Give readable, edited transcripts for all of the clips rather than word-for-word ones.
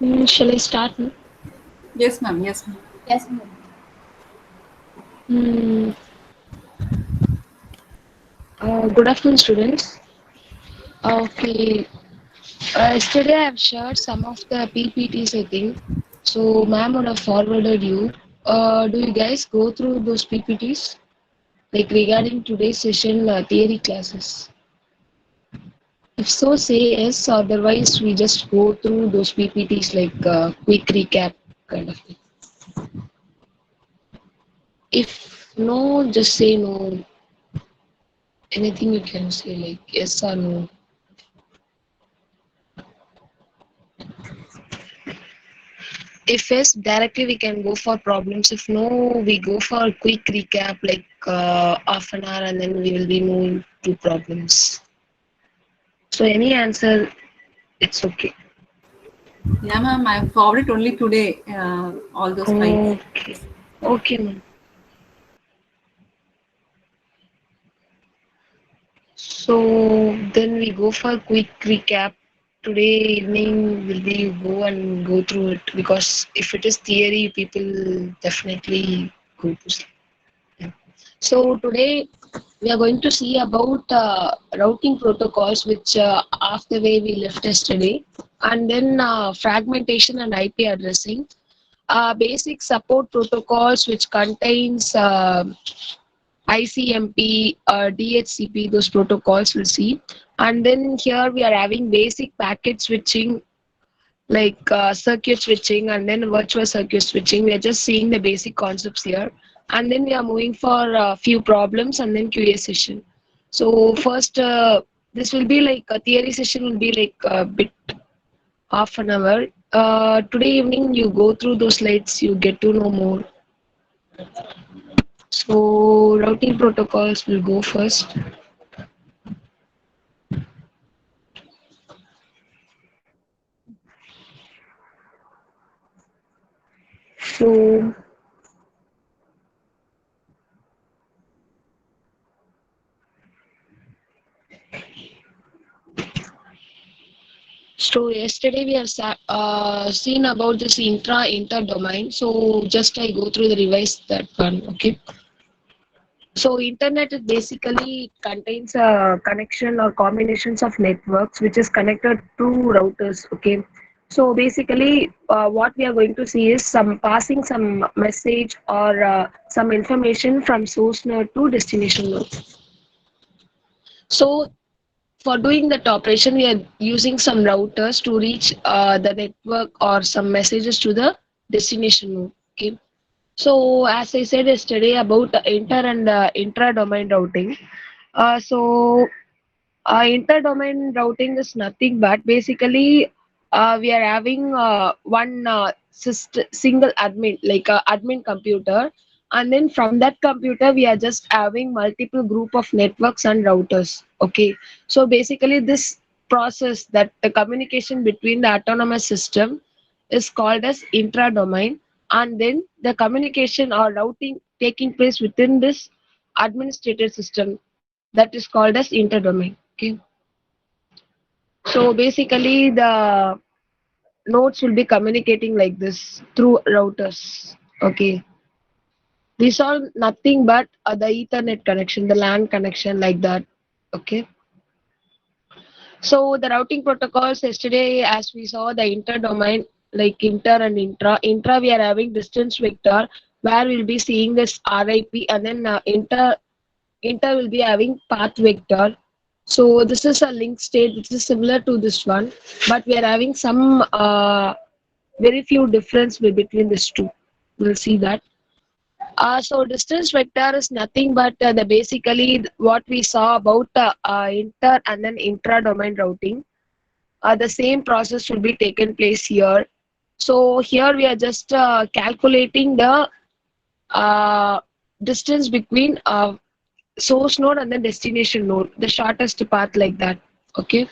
Shall I start? Yes, ma'am. Yes, ma'am. Yes, ma'am. Mm, Good afternoon, students. Okay, yesterday I have shared some of the PPTs, I think. So, ma'am would have forwarded you. Do you guys go through those PPTs? Like regarding today's session, theory classes? If so, say yes. Otherwise, we just go through those PPTs like quick recap kind of thing. If no, just say no. Anything you can say, like yes or no. If yes, directly we can go for problems. If no, we go for a quick recap, like half an hour, and then we will be moving to problems. So any answer, it's okay. Yeah, ma'am. I forwarded only today all those files. Okay. Okay, ma'am. So then we go for quick recap. Today evening will be go and go through it because if it is theory, people definitely go to sleep. Yeah. So today we are going to see about routing protocols, which off the way we left yesterday, and then fragmentation and IP addressing. Basic support protocols, which contains ICMP, DHCP, those protocols we'll see. And then here we are having basic packet switching, like circuit switching and then virtual circuit switching. We are just seeing the basic concepts here. And then we are moving for a few problems and then QA session. So first, this will be like a theory session will be like a bit half an hour. Today evening you go through those slides, you get to know more. So routing protocols will go first. So So yesterday we have seen about this inter domain. So just I go through the revise that one. Okay. So internet is basically contains a connection or combinations of networks which is connected to routers. Okay. So basically, what we are going to see is some passing some message or some information from source node to destination node. So for doing that operation, we are using some routers to reach the network or some messages to the destination node. Okay. So as I said yesterday about the inter and intra-domain routing. Inter-domain routing is nothing but basically we are having one single admin, like a admin computer, and then from that computer we are just having multiple group of networks and routers. Okay, so basically this process that the communication between the autonomous system is called as intra-domain, and then the communication or routing taking place within this administrator system, that is called as interdomain. Okay. So basically the nodes will be communicating like this through routers. Okay. These are nothing but the Ethernet connection, the LAN connection like that. Okay. So the routing protocols yesterday, as we saw the interdomain, like inter and intra. Intra we are having distance vector where we'll be seeing this RIP, and then inter will be having path vector. So this is a link state which is similar to this one, but we are having some very few difference between these two. We'll see that. So distance vector is nothing but the basically what we saw about inter and then intra domain routing. The same process will be taken place here. So here we are just calculating the uh, distance between source node and the destination node, the shortest path like that. Okay.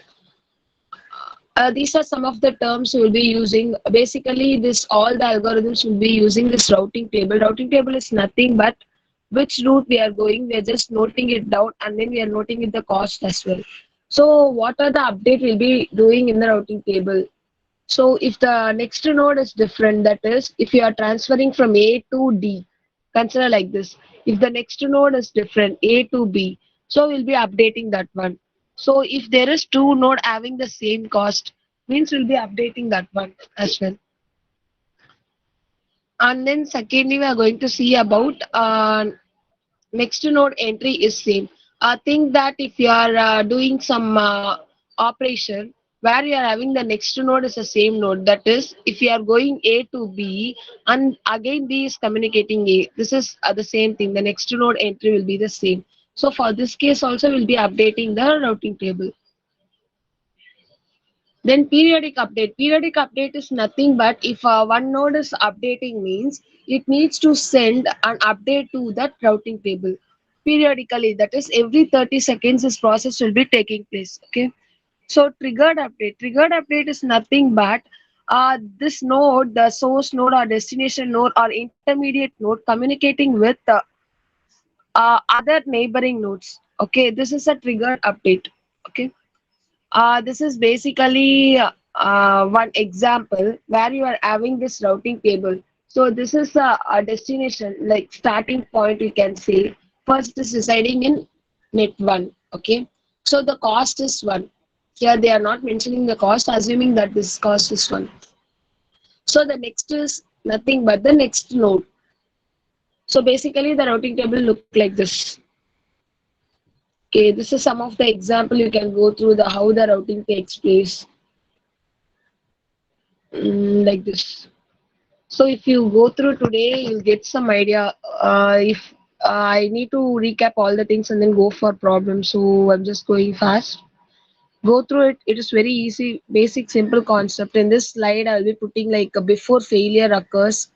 These are some of the terms we'll be using. Basically, this all the algorithms will be using this routing table. Routing table is nothing but which route we are going. We are just noting it down, and then we are noting it the cost as well. So, what are the update we'll be doing in the routing table? So if the next node is different, that is, if you are transferring from A to D, consider like this. If the next node is different, A to B, so we'll be updating that one. So if there is two node having the same cost, means we'll be updating that one as well. And then secondly, we are going to see about next node entry is same. Think that if you are doing some operation where you are having the next node is the same node, that is if you are going A to B and again B is communicating A, this is the same thing. The next node entry will be the same. So for this case also we'll be updating the routing table. Then periodic update. Periodic update is nothing but if one node is updating means it needs to send an update to that routing table periodically. That is every 30 seconds this process will be taking place. Okay. So triggered update. Triggered update is nothing but this node, the source node or destination node or intermediate node communicating with other neighboring nodes. Okay. This is a triggered update. Okay. This is basically one example where you are having this routing table. So this is a destination, like starting point, we can say. First is residing in net 1. Okay. So the cost is 1. Here they are not mentioning the cost, assuming that this cost is 1. So the next is nothing but the next node. So basically the routing table look like this. Okay, this is some of the example you can go through the how the routing takes place. Like this. So if you go through today, you'll get some idea. If I need to recap all the things and then go for problems, so I'm just going fast. Go through it. It is very easy, basic, simple concept. In this slide, I'll be putting like before failure occurs,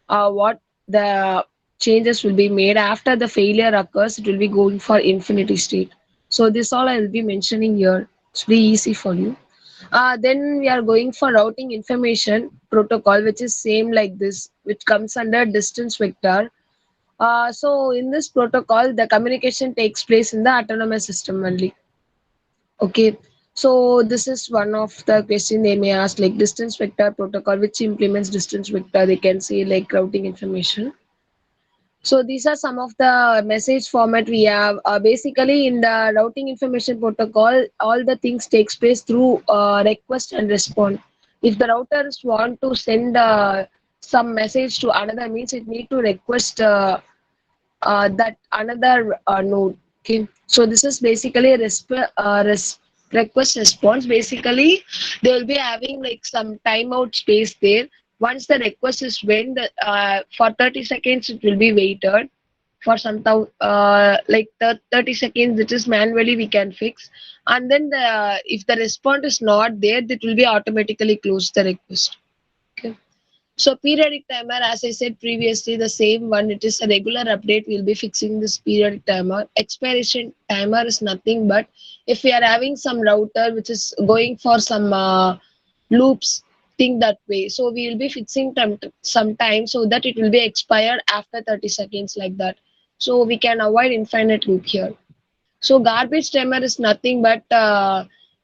what the changes will be made. After the failure occurs, it will be going for infinity state. So this all I will be mentioning here. It's very easy for you. Then we are going for routing information protocol, which is same like this, which comes under distance vector. So in this protocol, the communication takes place in the autonomous system only. Okay. So this is one of the question they may ask, like distance vector protocol, which implements distance vector. They can say like routing information. So these are some of the message format we have. Basically, in the routing information protocol, all the things takes place through request and response. If the routers want to send some message to another, means it need to request that another node. Okay, so this is basically a request response. Basically, they will be having like some timeout space there. Once the request is when the for 30 seconds it will be waited for some like 30 seconds it is manually we can fix, and then the if the response is not there, that will be automatically close the request. Okay. So periodic timer, as I said previously, the same one, it is a regular update. We'll be fixing this periodic timer. Expiration timer is nothing but if we are having some router which is going for some loops, think that way. So we will be fixing some time so that it will be expired after 30 seconds like that. So we can avoid infinite loop here. So garbage timer is nothing but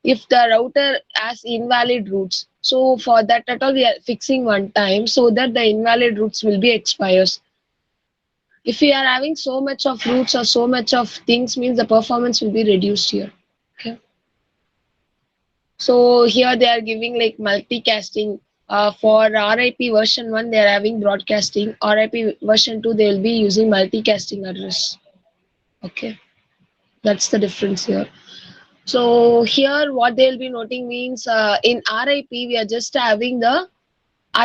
if the router has invalid routes. So for that at all we are fixing one time so that the invalid routes will be expires. If we are having so much of routes or so much of things, means the performance will be reduced here. Okay. So here they are giving like multicasting. For RIP version 1 they are having broadcasting. RIP version 2 they will be using multicasting address. Okay. That's the difference here. So here what they'll be noting means in RIP we are just having the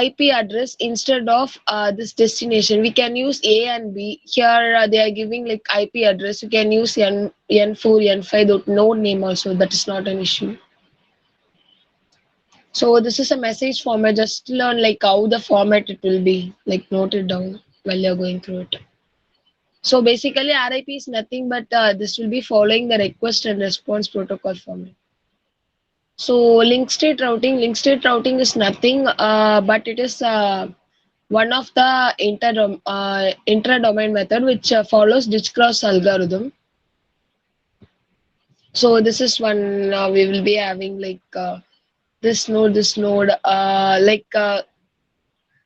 IP address instead of this destination. We can use A and B. Here they are giving like IP address. You can use N4, N5, node name also. That is not an issue. So this is a message format. Just learn like how the format it will be. Like note it down while you're going through it. So basically RIP is nothing but this will be following the request and response protocol format. So link state routing is nothing but it is one of the intra-domain method which follows ditch cross algorithm. So this is one we will be having like this node, like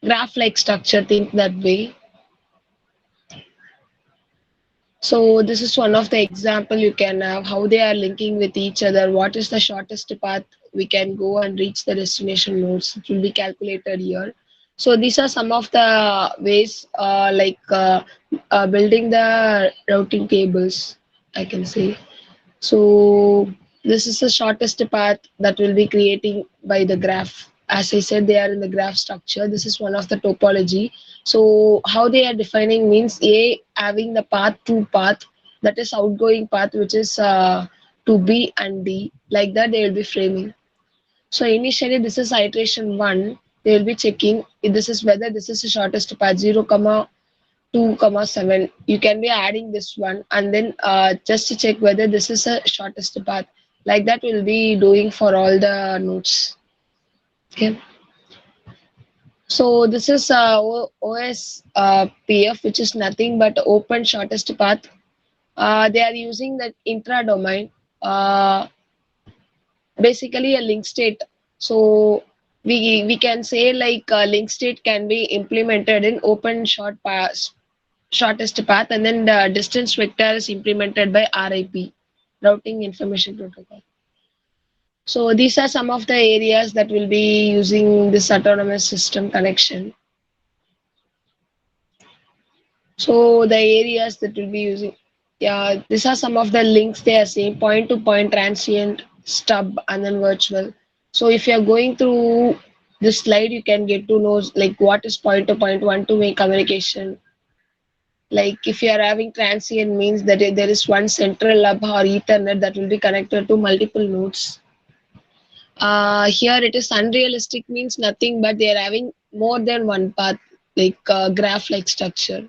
graph-like structure, think that way. So this is one of the example you can have how they are linking with each other. What is the shortest path we can go and reach the destination nodes? It will be calculated here. So these are some of the ways, building the routing tables, I can say. So this is the shortest path that will be creating by the graph. As I said, they are in the graph structure. This is one of the topology. So how they are defining means A having the path to path, that is outgoing path, which is to B and D. Like that they will be framing. So initially this is iteration 1. They will be checking if this is whether this is the shortest path 0, 2 comma 7. You can be adding this one and then just to check whether this is a shortest path. Like that we'll be doing for all the nodes. Okay. So this is OS PF, which is nothing but open shortest path. They are using that intra domain, basically a link state. So we can say like link state can be implemented in open shortest path, and then the distance vector is implemented by RIP, routing information protocol. So these are some of the areas that will be using this autonomous system connection. So the areas that will be using, yeah, these are some of the links they are saying: point to point, transient, stub, and then virtual. So if you are going through this slide, you can get to know like what is point to point, one-to-way communication. Like if you are having transient means that there is one central hub or ethernet that will be connected to multiple nodes. Here it is unrealistic means nothing but they are having more than one path, like graph like structure.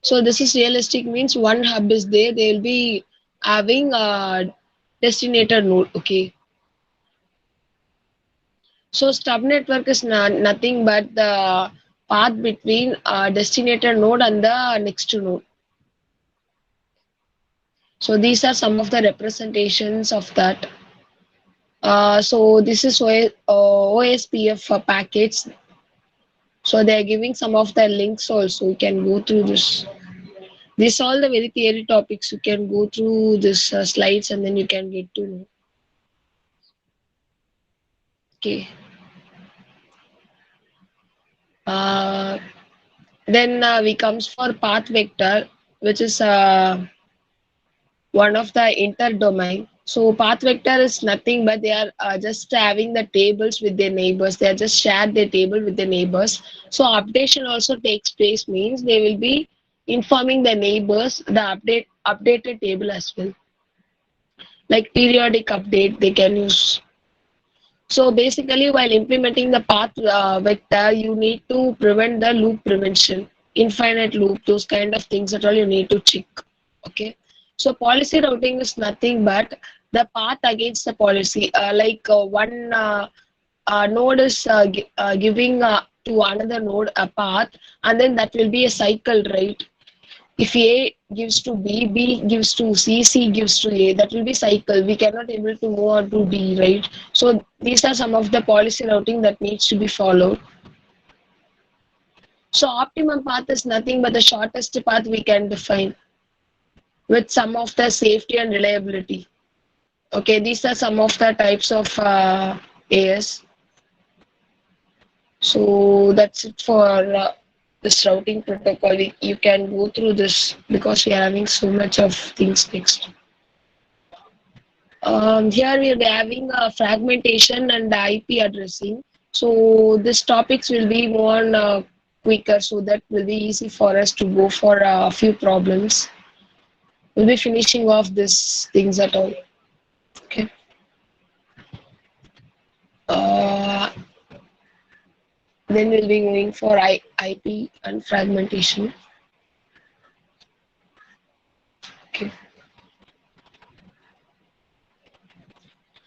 So this is realistic means one hub is there, they will be having a destinator node. Okay. So stub network is nothing but the path between destinator node and the next node. So these are some of the representations of that. So this is OSPF packets. So they are giving some of the links also. You can go through this. This all the very theory topics. You can go through this slides and then you can get to know. Okay. Uh, then we comes for path vector, which is one of the interdomain. So path vector is nothing but they are just having the tables with their neighbors. They are just shared their table with their neighbors. So updation also takes place means they will be informing the neighbors the updated table as well. Like periodic update they can use. So basically while implementing the path vector, you need to prevent the loop prevention, infinite loop, those kind of things that all you need to check. Okay. So policy routing is nothing but the path against the policy. One node is giving to another node a path, and then that will be a cycle, right? If A gives to B, B gives to C, C gives to A, that will be cycle. We cannot able to move on to D, right? So these are some of the policy routing that needs to be followed. So optimum path is nothing but the shortest path we can define with some of the safety and reliability. Okay, these are some of the types of AS. So that's it for this routing protocol. You can go through this because we are having so much of things next. Here we are having fragmentation and IP addressing. So these topics will be more quicker, so that will be easy for us to go for a few problems. We'll be finishing off these things at all. Okay. Then we'll be going for IP and fragmentation. Okay.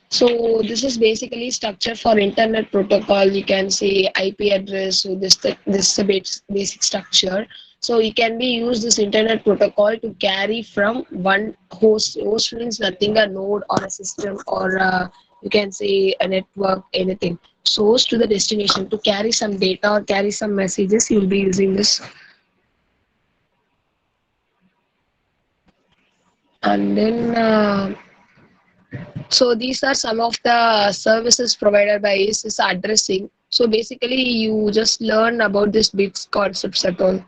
So this is basically structure for internet protocol. You can say IP address. So this is the basic structure. So it can be used this internet protocol to carry from one host. Host means nothing a node or a system or you can say a network, anything. Source to the destination to carry some data or carry some messages. You'll be using this, and then. So these are some of the services provided by ACES addressing. So basically, you just learn about this bits concepts at all.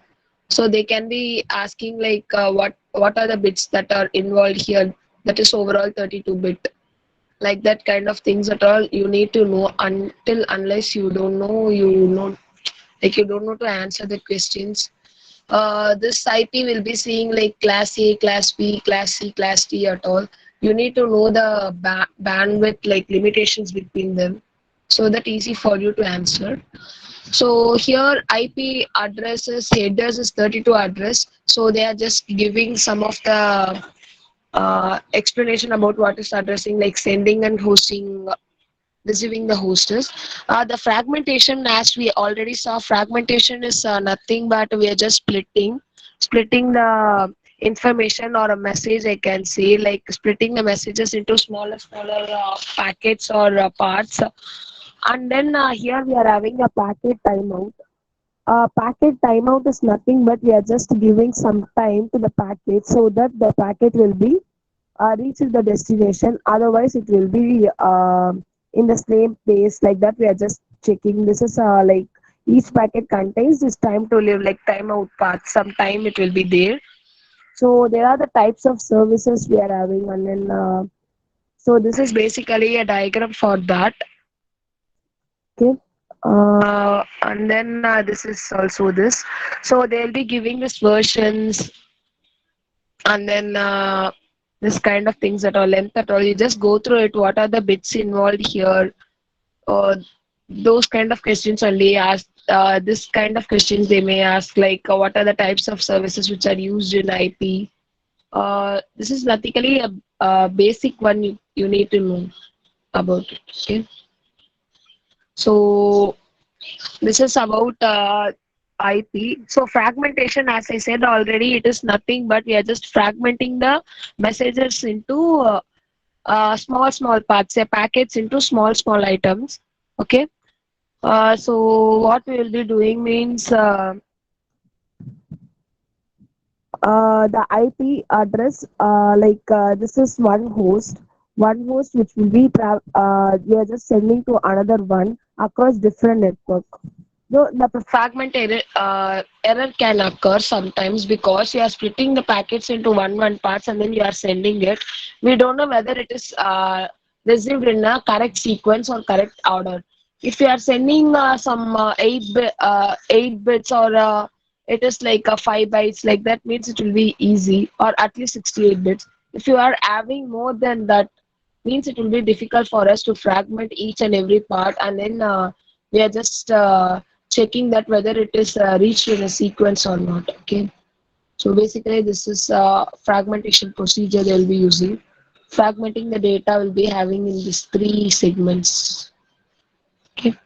So they can be asking like what are the bits that are involved here. That is overall 32-bit. Like that kind of things at all. You need to know until unless you don't know, you know, like you don't know to answer the questions. This IP will be seeing like class A, class B, class C, class D at all. You need to know the bandwidth like limitations between them, so that easy for you to answer. So here IP addresses headers is 32 address. So they are just giving some of the explanation about what is addressing, like sending and hosting, receiving the hostess. The fragmentation, as we already saw, fragmentation is nothing but we are just splitting the information or a message. I can say like splitting the messages into smaller packets or parts. And then here we are having a packet timeout. Packet timeout is nothing but we are just giving some time to the packet so that the packet will be reaches the destination. Otherwise, it will be in the same place like that. We are just checking. This is like each packet contains this time to live, like timeout path. Some time it will be there. So there are the types of services we are having, and then so this is basically a diagram for that. Okay. And then this is also this. So they'll be giving this versions, and then this kind of things at all, length at all. You just go through it. What are the bits involved here? Or those kind of questions only ask. This kind of questions they may ask, like what are the types of services which are used in IP? This is basically a basic one you need to know about it. Okay. So this is about IP. So fragmentation, as I said already, it is nothing but we are just fragmenting the messages into small parts, say packets into small items. Okay. So what we will be doing means the IP address, this is one host which will be we are just sending to another one across different network. So the fragment error can occur sometimes because you are splitting the packets into one parts and then you are sending it. We don't know whether it is received in a correct sequence or correct order. If you are sending some 8 bits or it is like a 5 bytes, like that means it will be easy, or at least 68 bits. If you are having more than that, means it will be difficult for us to fragment each and every part, and then we are just checking that whether it is reached in a sequence or not. Okay. So basically this is fragmentation procedure they'll be using. Fragmenting the data will be having in these 3 segments. Okay.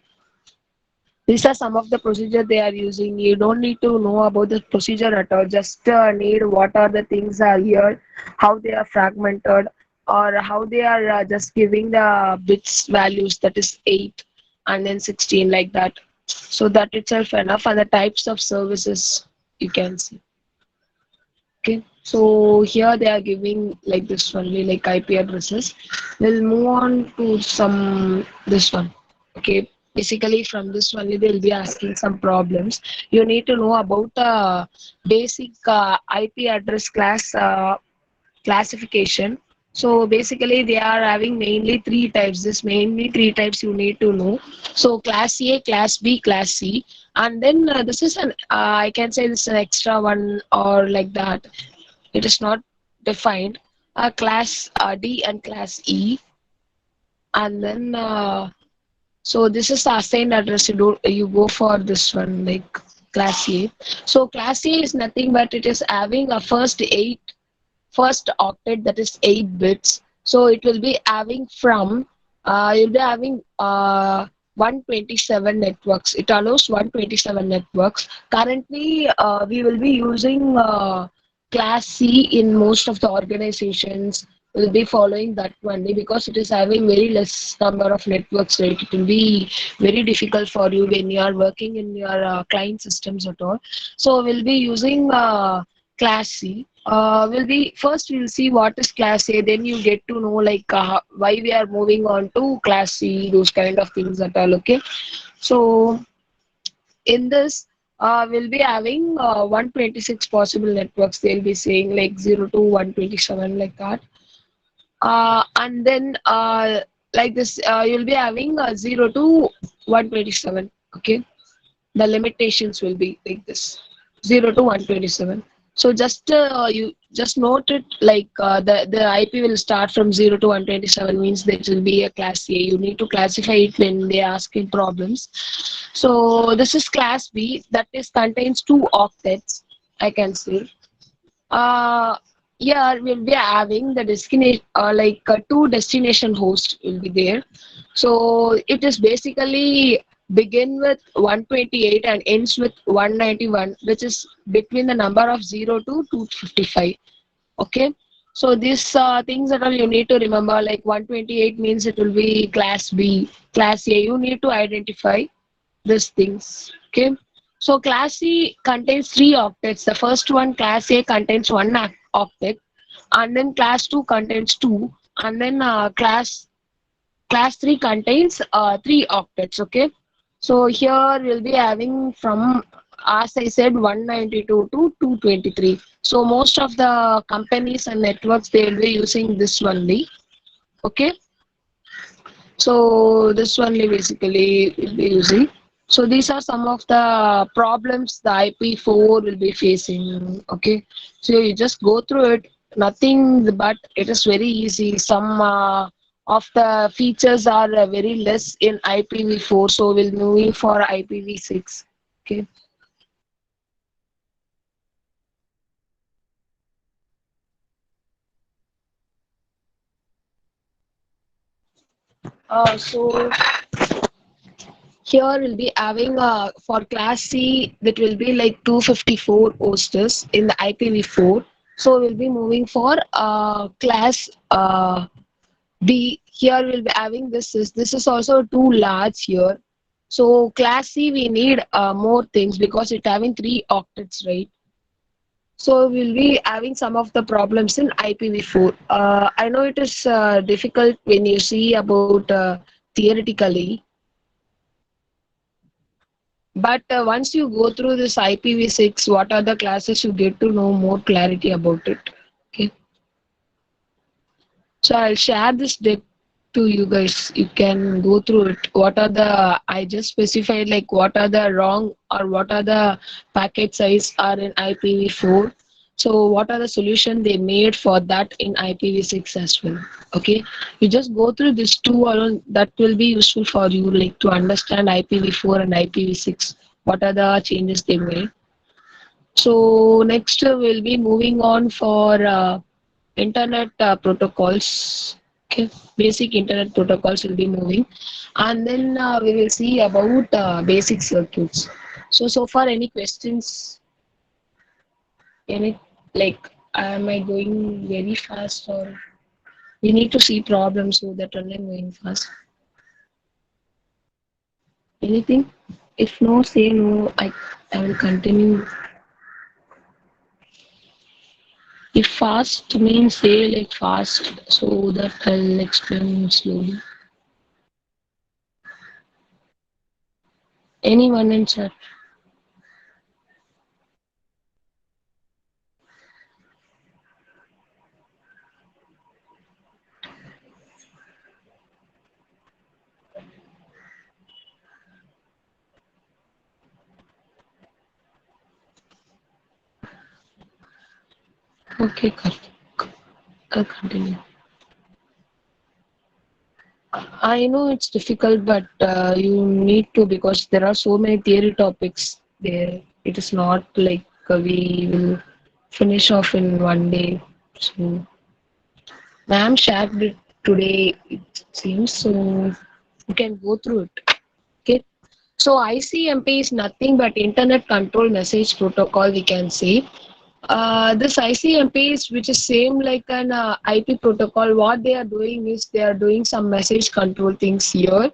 These are some of the procedure they are using. You don't need to know about the procedure at all. Just need what are the things are here, how they are fragmented, or how they are just giving the bits values, that is 8 and then 16, like that. So that itself enough. And the types of services you can see. Okay. So here they are giving like this only, like IP addresses. We'll move on to this one. Okay. Basically from this only they'll be asking some problems. You need to know about basic IP address class classification. So basically they are having mainly 3 types. This mainly 3 types you need to know. So class A, class B, class C, and then this is an I can say this is an extra one or like that. It is not defined. Class D and class E, and then so this is the assigned address. You go for this one, like class A. So class A is nothing but it is having a first octet, that is 8 bits. So it will be having from you'll be having 127 networks. It allows 127 networks. Currently, we will be using Class C in most of the organizations. Will be following that only because it is having very less number of networks, right? It will be very difficult for you when you are working in your client systems at all. So we'll be using Class C. We'll see what is Class A, then you get to know like why we are moving on to Class C, those kind of things at all. Okay, so in this we'll be having 126 possible networks. They'll be saying like 0 to 127 like that, and then like this you'll be having 0 to 127. Okay, the limitations will be like this, 0 to 127. So just you just note it like the IP will start from 0 to 127 means that it will be a class A. You need to classify it when they ask in problems. So this is class B, that is contains 2 octets, I can say. uh Here we'll be having the destination like 2 destination hosts will be there. So it is basically begin with 128 and ends with 191, which is between the number of 0 to 255. Okay, so these things that all you need to remember, like 128 means it will be class B, class A. You need to identify these things. Okay, so class C contains 3 octets. The first one, class A, contains 1 octet, and then class 2 contains 2, and then class 3 contains 3 octets. Okay, so here we'll be having from, as I said, 192 to 223. So most of the companies and networks, they will be using this only. Okay, so this only basically will be using. So these are some of the problems the IP4 will be facing. Okay, so you just go through it. Nothing, but it is very easy. Some of the features are very less in IPv4, so we'll moving for IPv6. Okay. So here we'll be having for class C, that will be like 254 hosts in the IPv4. So we'll be moving for class B. Here we'll be having this is also too large here. So class C, we need more things because it's having 3 octets, right? So we'll be having some of the problems in IPv4. I know it is difficult when you see about theoretically, but once you go through this IPv6, what are the classes, you get to know more clarity about it. Okay. So I'll share this deck to you guys. You can go through it. What are the, I just specified like what are the wrong or what are the packet size are in IPv4. So what are the solution they made for that in IPv6 as well. Okay. You just go through this two alone. That will be useful for you like to understand IPv4 and IPv6. What are the changes they made. So next we'll be moving on for internet protocols. Okay, basic internet protocols will be moving, and then we will see about basic circuits. So far, any questions? Any, like, am I going very fast, or we need to see problems so that only I'm going fast? Anything? If no, say no. I will continue. If fast means say like fast, so that I'll explain slowly. Anyone in chat? Okay, I'll continue. I know it's difficult, but you need to because there are so many theory topics there. It is not like we will finish off in one day. So, ma'am shared it today, it seems. So, you can go through it. So ICMP is nothing but Internet Control Message Protocol, we can say. This ICMP is which is same like an IP protocol. What they are doing is they are doing some message control things here,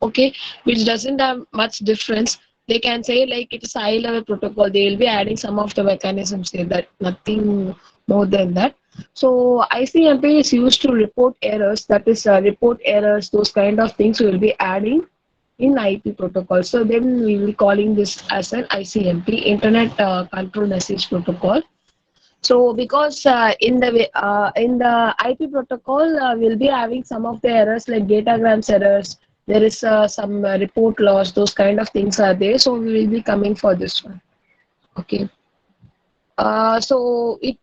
okay, which doesn't have much difference. They can say like it is high level protocol. They will be adding some of the mechanisms here, that nothing more than that. So ICMP is used to report errors, that is report errors, those kind of things we will be adding in IP protocol. So then we will be calling this as an ICMP, Internet Control Message Protocol. So because in the IP protocol, we'll be having some of the errors like datagrams errors. There is some report loss. Those kind of things are there. So we will be coming for this one. Okay. So it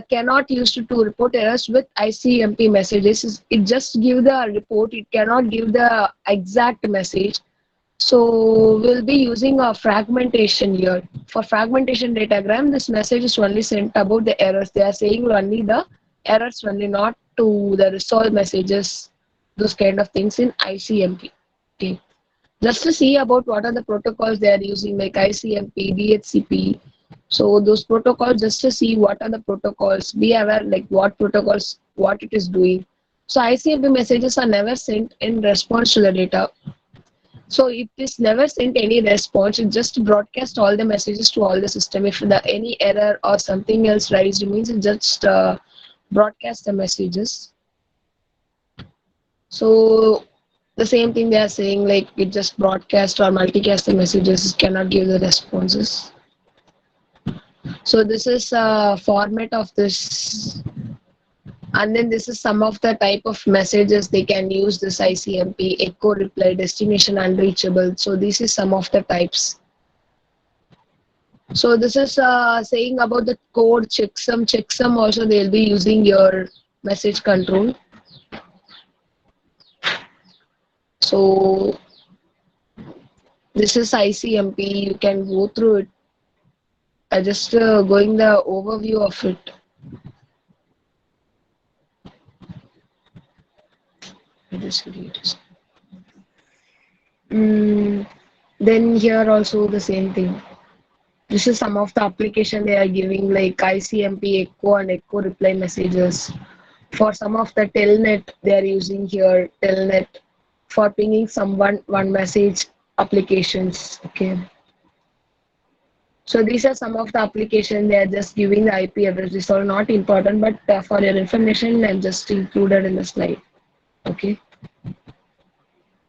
cannot use to report errors with ICMP messages. It just give the report. It cannot give the exact message. So we'll be using a fragmentation here. For fragmentation datagram, this message is only sent about the errors. They are saying only the errors only, not to the resolve messages, those kind of things in ICMP. Okay. Just to see about what are the protocols they are using, like ICMP, DHCP. So those protocols, just to see what are the protocols, be aware like what protocols, what it is doing. So ICMP messages are never sent in response to the data. So it is never sent any response. It just broadcast all the messages to all the system. If the any error or something else raised, means it just broadcast the messages. So the same thing they are saying, like it just broadcast or multicast the messages, it cannot give the responses. So this is a format of this, and then this is some of the type of messages they can use this ICMP, echo reply, destination unreachable. So this is some of the types. So this is saying about the code checksum. Checksum also they'll be using your message control. So this is ICMP. You can go through it. I just going the overview of it. Then here also the same thing. This is some of the application they are giving, like ICMP echo and echo reply messages. For some of the telnet they are using here, telnet for pinging someone one message applications. Okay. So these are some of the application they are just giving the IP address. These are not important, but for your information, I'm just included in the slide. Okay.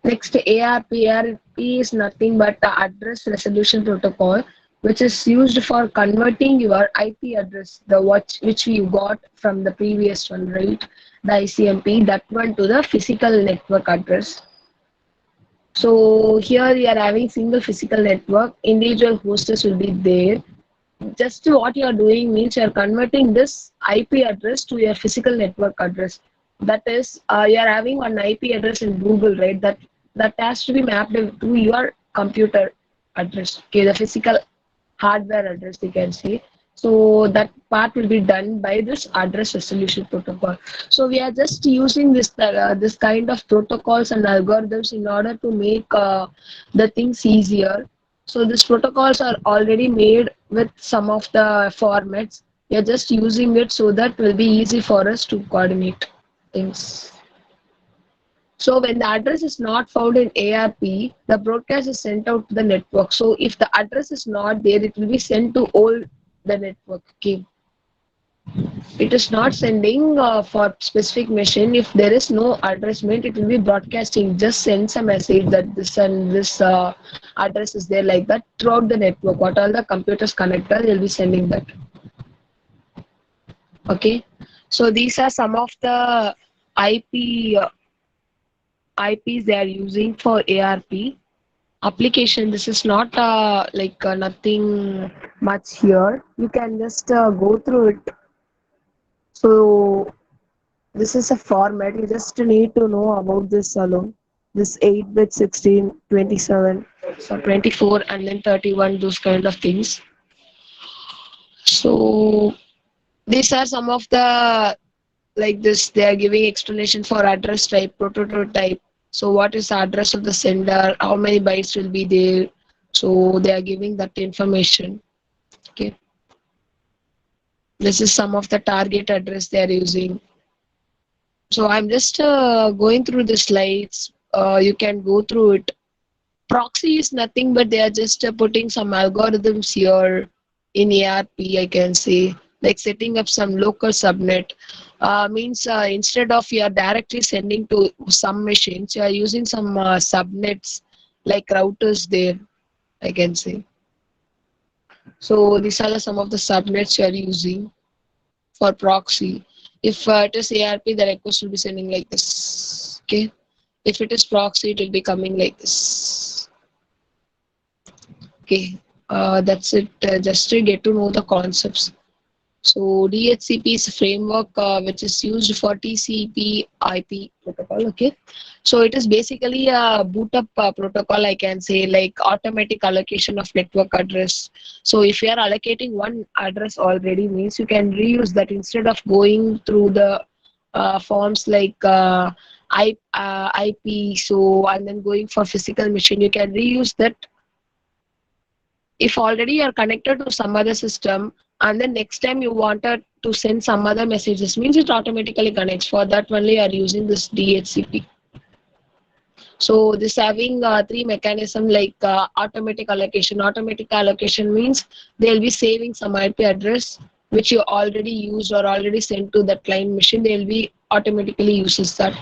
Next, ARP. ARP is nothing but the address resolution protocol, which is used for converting your IP address, the which we got from the previous one, right? The ICMP, that one to the physical network address. So here we are having single physical network, individual hosts will be there. Just what you are doing means you are converting this IP address to your physical network address. That is, you are having one IP address in Google, right? That has to be mapped to your computer address, okay, the physical hardware address, you can say. So that part will be done by this address resolution protocol. So we are just using this kind of protocols and algorithms in order to make the things easier. So these protocols are already made with some of the formats. We are just using it so that will be easy for us to coordinate things. So when the address is not found in ARP, the broadcast is sent out to the network. So if the address is not there, it will be sent to all the network. Okay. It is not sending for specific machine. If there is no address meant, it will be broadcasting. Just sends a message that this and this address is there, like that throughout the network. What all the computers connected, they'll be sending that. Okay. So these are some of the IP IPs they are using for ARP application. This is not nothing much here. You can just go through it. So this is a format. You just need to know about this alone. This 8-bit, 16, 27, so 24, and then 31, those kind of things. So these are some of the, like this, they are giving explanation for address type, prototype. So what is the address of the sender? How many bytes will be there? So they are giving that information. Okay. This is some of the target address they are using. So I'm just going through the slides. You can go through it. Proxy is nothing but they are just putting some algorithms here in ARP, I can say, like setting up some local subnet. Means instead of you are directly sending to some machines, you are using some subnets like routers there, I can say. So these are some of the subnets you are using for proxy. If it is ARP, the request will be sending like this. Okay. If it is proxy, it will be coming like this. Okay. That's it. Just to get to know the concepts. So DHCP is a framework which is used for TCP/IP protocol. Okay, so it is basically a boot up protocol. I can say like automatic allocation of network address. So if you are allocating one address already, means you can reuse that instead of going through the forms like IP. So and then going for physical machine, you can reuse that if already you are connected to some other system and then next time you wanted to send some other messages means it automatically connects. For that only you are using this DHCP. So this having three mechanism like automatic allocation. Automatic allocation means they'll be saving some IP address which you already used or already sent to that client machine. They'll be automatically uses that.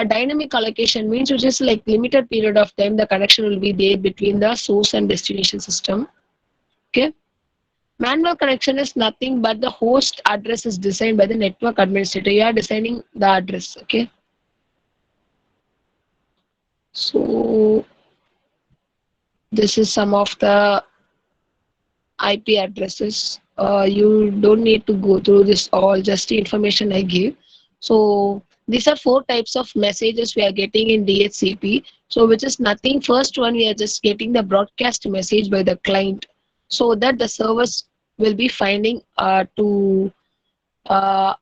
Dynamic allocation means which is like limited period of time the connection will be there between the source and destination system. Okay. Manual connection is nothing but the host address is designed by the network administrator. You are designing the address. Okay. So this is some of the IP addresses. You don't need to go through this all, just the information I give. So these are four types of messages we are getting in DHCP. So which is nothing. First one, we are just getting the broadcast message by the client so that the servers will be finding to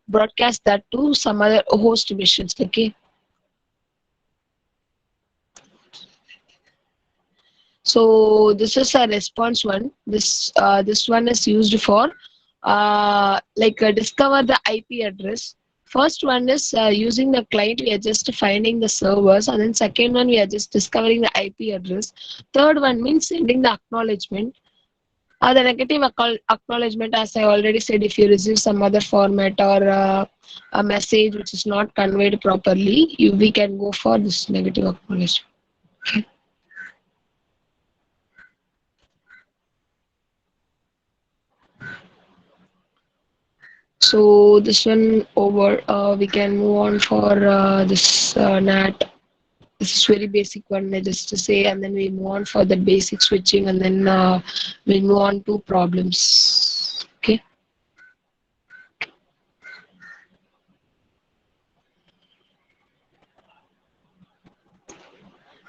broadcast that to some other host missions. Okay. So this is a response one. This one is used for discover the IP address. First one is using the client. We are just finding the servers, and then second one we are just discovering the IP address. Third one means sending the acknowledgement. The negative acknowledgement, as I already said, if you receive some other format or a message which is not conveyed properly, we can go for this negative acknowledgement. So this one over, we can move on for this NAT. This is very basic one, just to say, and then we move on for the basic switching, and then we'll move on to problems. Okay.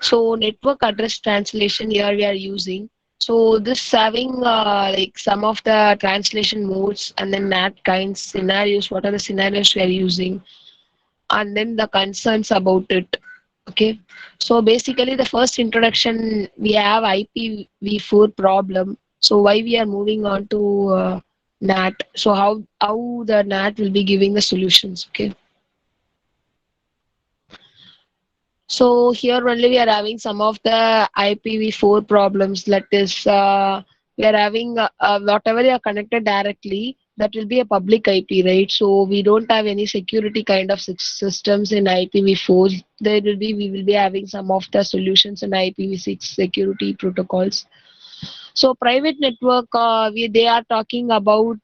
So network address translation here we are using. So this having like some of the translation modes and then NAT kinds scenarios. What are the scenarios we are using? And then the concerns about it. Okay. So basically the first introduction we have IPv4 problem. So why we are moving on to NAT. So how the NAT will be giving the solutions. Okay. So here only we are having some of the IPv4 problems. That is, we are having whatever you are connected directly, that will be a public IP, right? So we don't have any security kind of systems in IPv4. There will be, we will be having some of the solutions in IPv6 security protocols. So private network, they are talking about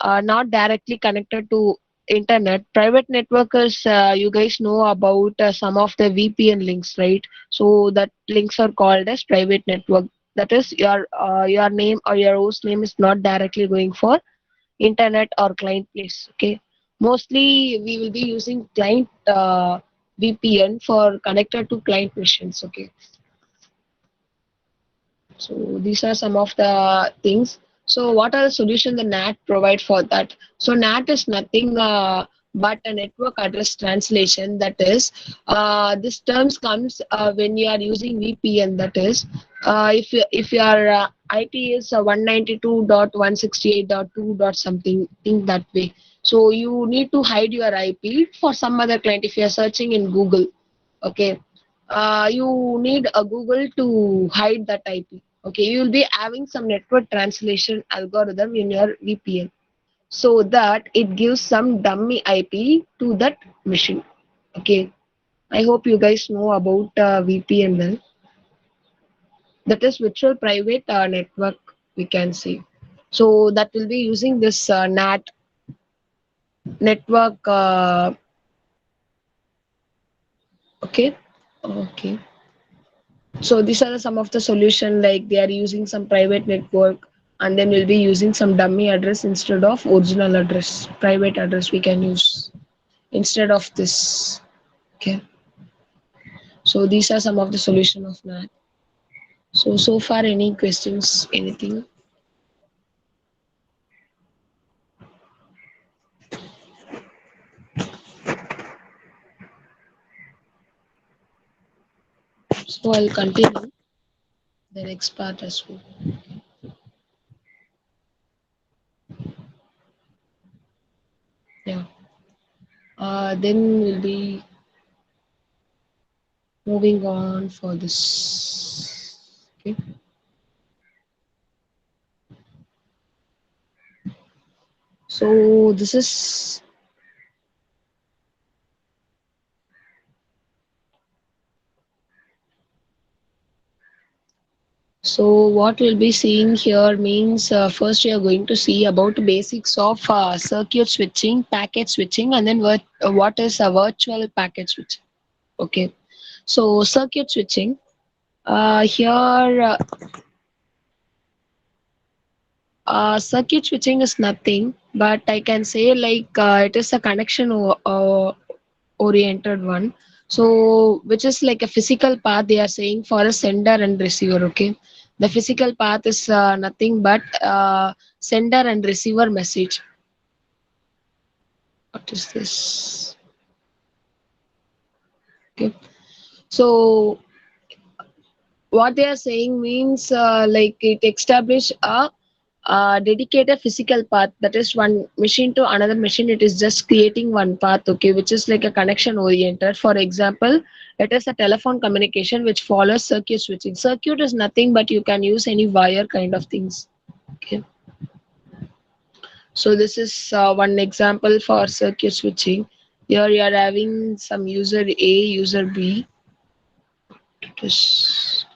not directly connected to internet. Private network is you guys know about some of the VPN links, right? So that links are called as private network. That is your name or your host name is not directly going for internet or client place. Okay, mostly we will be using client VPN for connected to client machines. Okay. So these are some of the things. So what are the solutions the NAT provide for that? So NAT is nothing but a network address translation. That is, this terms comes when you are using VPN. That is, if your IP is 192.168.2 dot something, think that way. So you need to hide your IP for some other client if you are searching in Google. Okay, you need a Google to hide that IP. Okay, you will be having some network translation algorithm in your VPN so that it gives some dummy IP to that machine. Okay, I hope you guys know about VPN well. That is virtual private network, we can say. So that will be using this NAT network. Okay, okay. So these are some of the solution, like they are using some private network and then we'll be using some dummy address instead of original address. Private address we can use instead of this. Okay. So these are some of the solution of that. So far any questions, anything? So I'll continue the next part as well. Yeah. Then we'll be moving on for this. Okay. So this is so what we'll be seeing here means first we are going to see about basics of circuit switching, packet switching, and then what is a virtual packet switching. Okay. So circuit switching. Here circuit switching is nothing, but I can say like it is a connection oriented one. So, which is like a physical path they are saying for a sender and receiver. Okay, the physical path is nothing but sender and receiver message. What is this? Okay, so what they are saying means like it establish a dedicated physical path, that is one machine to another machine, it is just creating one path. Okay, which is like a connection oriented. For example, it is a telephone communication which follows circuit switching. Circuit is nothing but you can use any wire kind of things. Okay, so this is one example for circuit switching. Here you are having some user A, user B. It is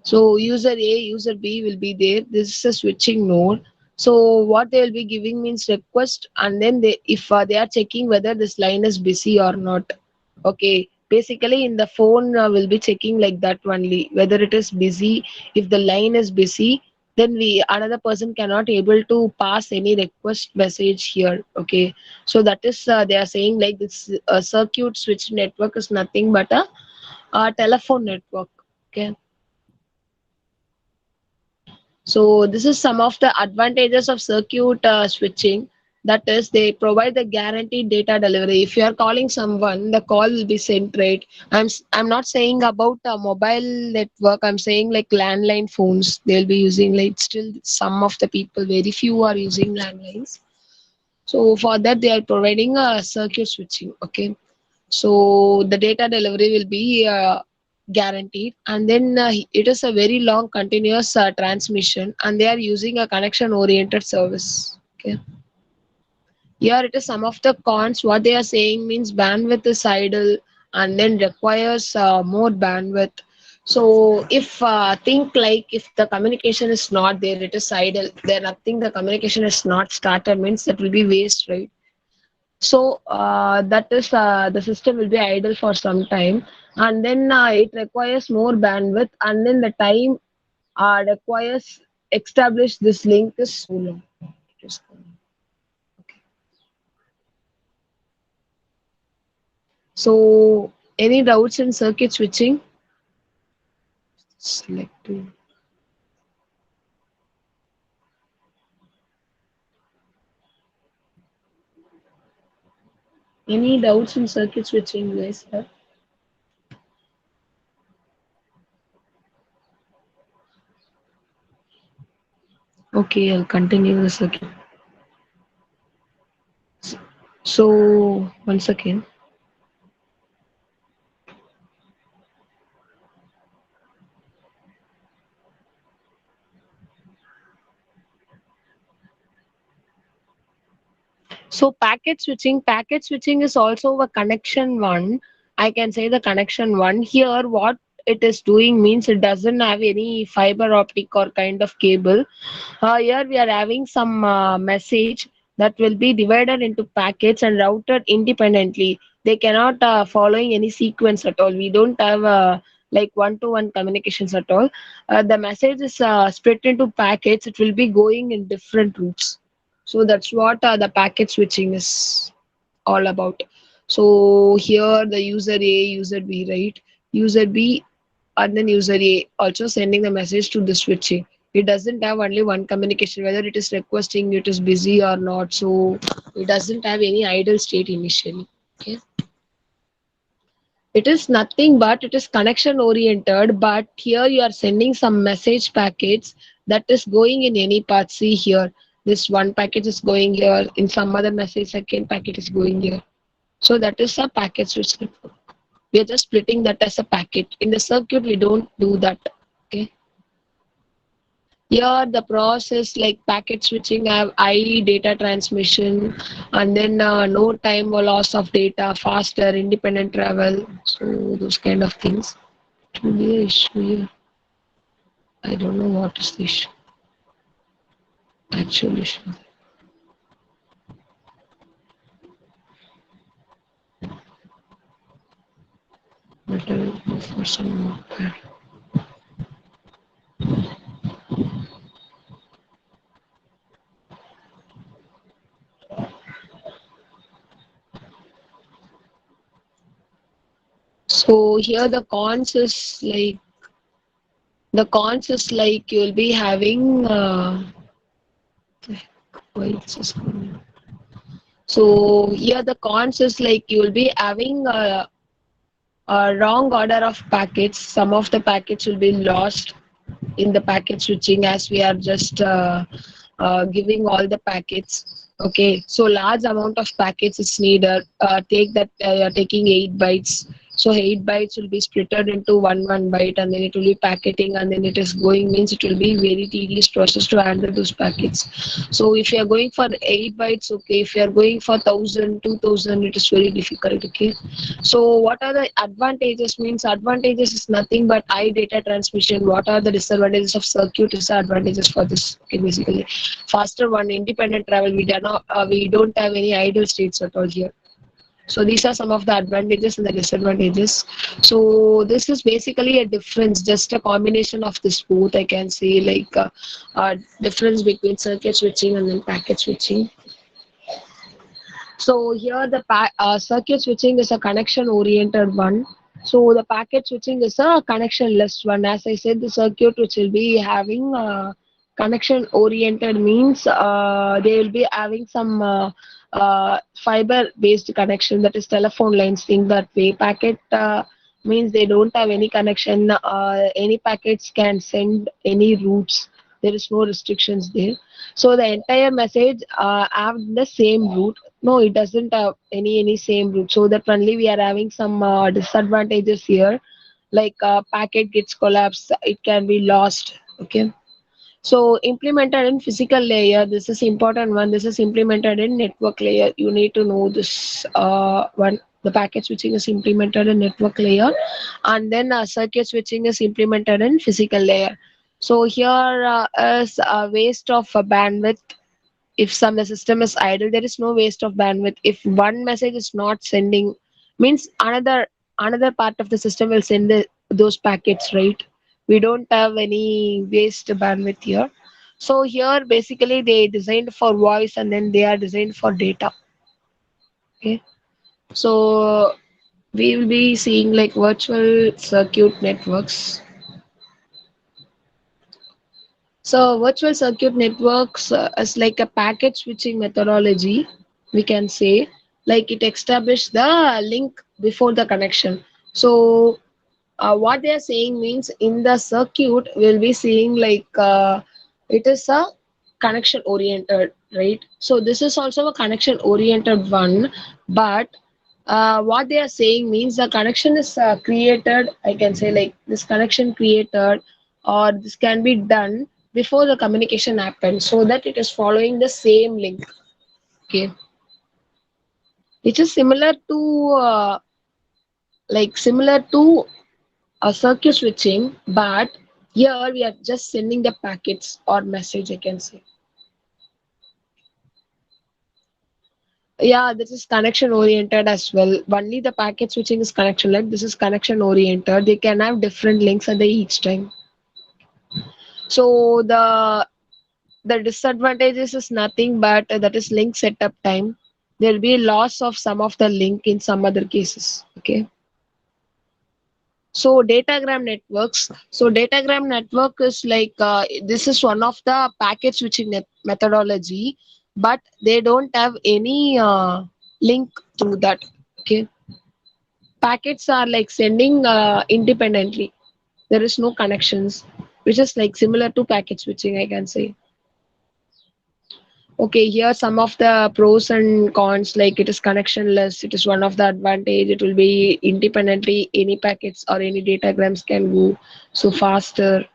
So user A, user B will be there. This is a switching node. So what they will be giving means request, and then they, if they are checking whether this line is busy or not. Okay. Basically, in the phone will be checking like that only whether it is busy. If the line is busy, then we another person cannot able to pass any request message here. Okay. So that is they are saying like this circuit switch network is nothing but a telephone network. Okay. So this is some of the advantages of circuit switching. That is, they provide the guaranteed data delivery. If you are calling someone, the call will be sent right. I'm not saying about a mobile network. I'm saying like landline phones. They'll be using like still some of the people. Very few are using landlines. So for that, they are providing a circuit switching. Okay. So the data delivery will be guaranteed, and then it is a very long continuous transmission, and they are using a connection oriented service. Okay, here it is some of the cons. What they are saying means bandwidth is idle and then requires more bandwidth. So if think like if the communication is not there, it is idle, there nothing, the communication is not started means that will be waste, right? So that is the system will be idle for some time, and then it requires more bandwidth, and then the time requires establish this link is so long. Just okay. So any doubts in circuit switching? Select two. Any doubts in circuit switching, guys? Okay, I'll continue the circuit. So, once again. So packet switching is also a connection one. I can say the connection one. Here, what it is doing means it doesn't have any fiber optic or kind of cable. Here we are having some message that will be divided into packets and routed independently. They cannot following any sequence at all. We don't have like one-to-one communications at all. The message is split into packets. It will be going in different routes. So that's what the packet switching is all about. So here the user A, user B, right? User B and then user A also sending the message to the switching. It doesn't have only one communication, whether it is requesting, it is busy or not. So it doesn't have any idle state initially. Okay. It is nothing but it is connection oriented, but here you are sending some message packets that is going in any path. See here, this one packet is going here, in some other message, second packet is going here. So that is a packet switch network. We are just splitting that as a packet. In the circuit, we don't do that. Okay. Here the process like packet switching have high data transmission and then no time or loss of data, faster independent travel. So those kind of things. To be an issue here. I don't know what is the issue. Actual issue. But I will go for some more. So here the cons is like you'll be having why it's just coming. So here the cons is like you'll be having a wrong order of packets. Some of the packets will be lost in the packet switching as we are just giving all the packets. Okay, so large amount of packets is needed. Take that you're taking 8 bytes. So 8 bytes will be splitted into one byte, and then it will be packeting, and then it is going means it will be very tedious process to handle those packets. So if you are going for 8 bytes, okay. If you are going for 1,000, 2,000, it is very difficult. Okay. So what are the advantages? Means advantages is nothing but high data transmission. What are the disadvantages of circuit? Disadvantages for this? Okay, basically, faster one, independent travel. We don't have any idle states at all here. So these are some of the advantages and the disadvantages. So this is basically a difference, just a combination of this both. I can say like difference between circuit switching and then packet switching. So here the circuit switching is a connection oriented one. So the packet switching is a connectionless one. As I said, the circuit which will be having connection oriented means they will be having some fiber based connection, that is telephone lines thing that way. Packet means they don't have any connection. Any packets can send any routes. There is no restrictions there. So the entire message have the same route. No, it doesn't have any same route. So that only we are having some disadvantages here. Like packet gets collapsed, it can be lost. Okay. So implemented in physical layer, this is important one. This is implemented in network layer. You need to know this one. The packet switching is implemented in network layer, and then circuit switching is implemented in physical layer. So here is a waste of bandwidth. If some the system is idle, there is no waste of bandwidth. If one message is not sending, means another part of the system will send those packets, right? We don't have any waste bandwidth here. So here basically they designed for voice and then they are designed for data. Okay. So we will be seeing like virtual circuit networks. So virtual circuit networks is like a packet switching methodology, we can say. like it established the link before the connection. So what they are saying means in the circuit we'll be seeing like it is a connection oriented, right? So this is also a connection oriented one, but what they are saying means the connection is created, I can say like this connection created or this can be done before the communication happens so that it is following the same link. Okay, which is similar to similar to a circuit switching, but here we are just sending the packets or message, I can say. Yeah, this is connection oriented as well. Only the packet switching is connection like this is connection oriented. They can have different links at the each time. So the disadvantages is nothing but that is link setup time. There will be loss of some of the link in some other cases. Okay. So datagram networks. So datagram network is like this is one of the packet switching methodology, but they don't have any link through that. Okay, packets are like sending independently. There is no connections, which is like similar to packet switching, I can say. Okay, here some of the pros and cons, like it is connectionless, it is one of the advantage, it will be independently any packets or any datagrams can go so faster.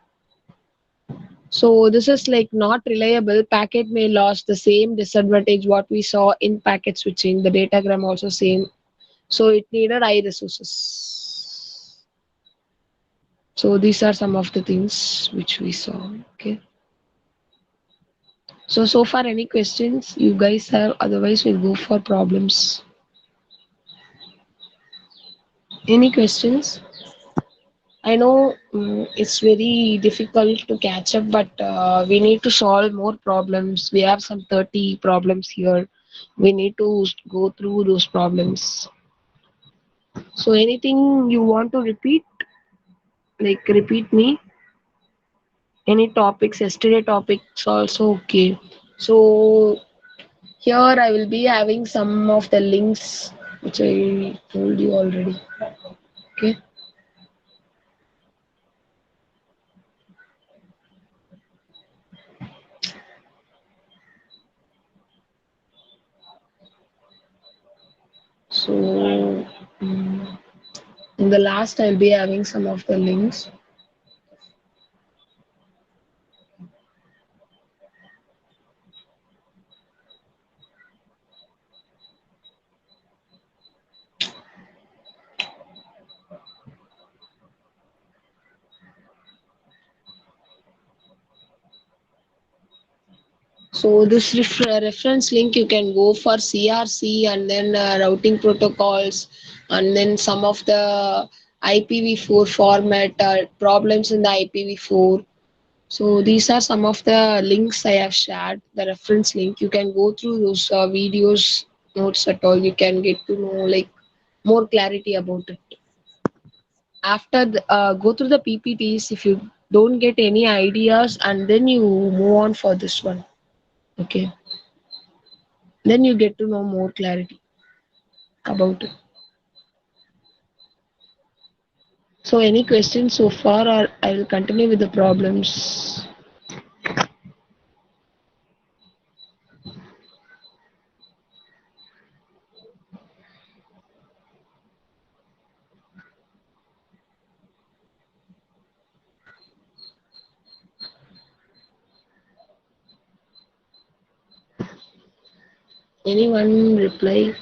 So this is like not reliable. Packet may lose the same disadvantage what we saw in packet switching. The datagram also same. So it needed high resources. So these are some of the things which we saw. Okay. So far any questions you guys have? Otherwise we'll go for problems. Any questions? I know it's very difficult to catch up, but we need to solve more problems. We have some 30 problems here. We need to go through those problems. So, anything you want to repeat? Like, repeat me? Any topics? Yesterday topics also okay. So, here I will be having some of the links which I told you already. Okay. So, mm, in the last, I'll be having some of the links. So this reference link you can go for CRC and then routing protocols and then some of the IPv4 format problems in the IPv4. So these are some of the links I have shared, the reference link. You can go through those videos, notes at all. You can get to know like more clarity about it. After go through the PPTs if you don't get any ideas and then you move on for this one. Okay. Then you get to know more clarity about it. So any questions so far or I will continue with the problems. Anyone reply?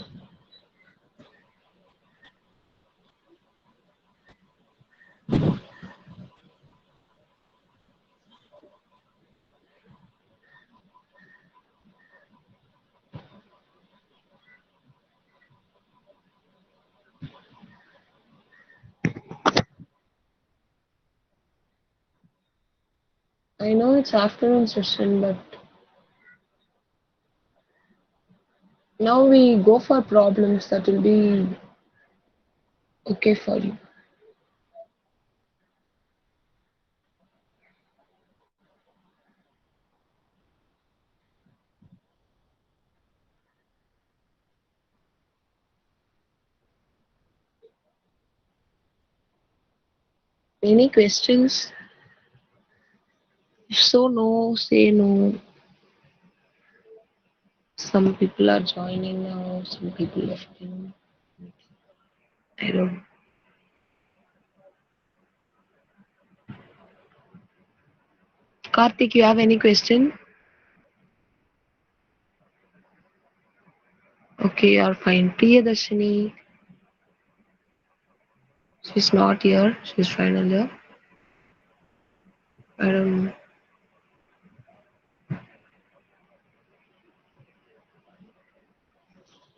I know it's afternoon session, but now we go for problems that will be okay for you. Any questions? If so, no, say no. Some people are joining now, some people lefting. I don't. Karthik, you have any question? Okay, you are fine. Priyadarshini, she's not here. She's final year. I don't know.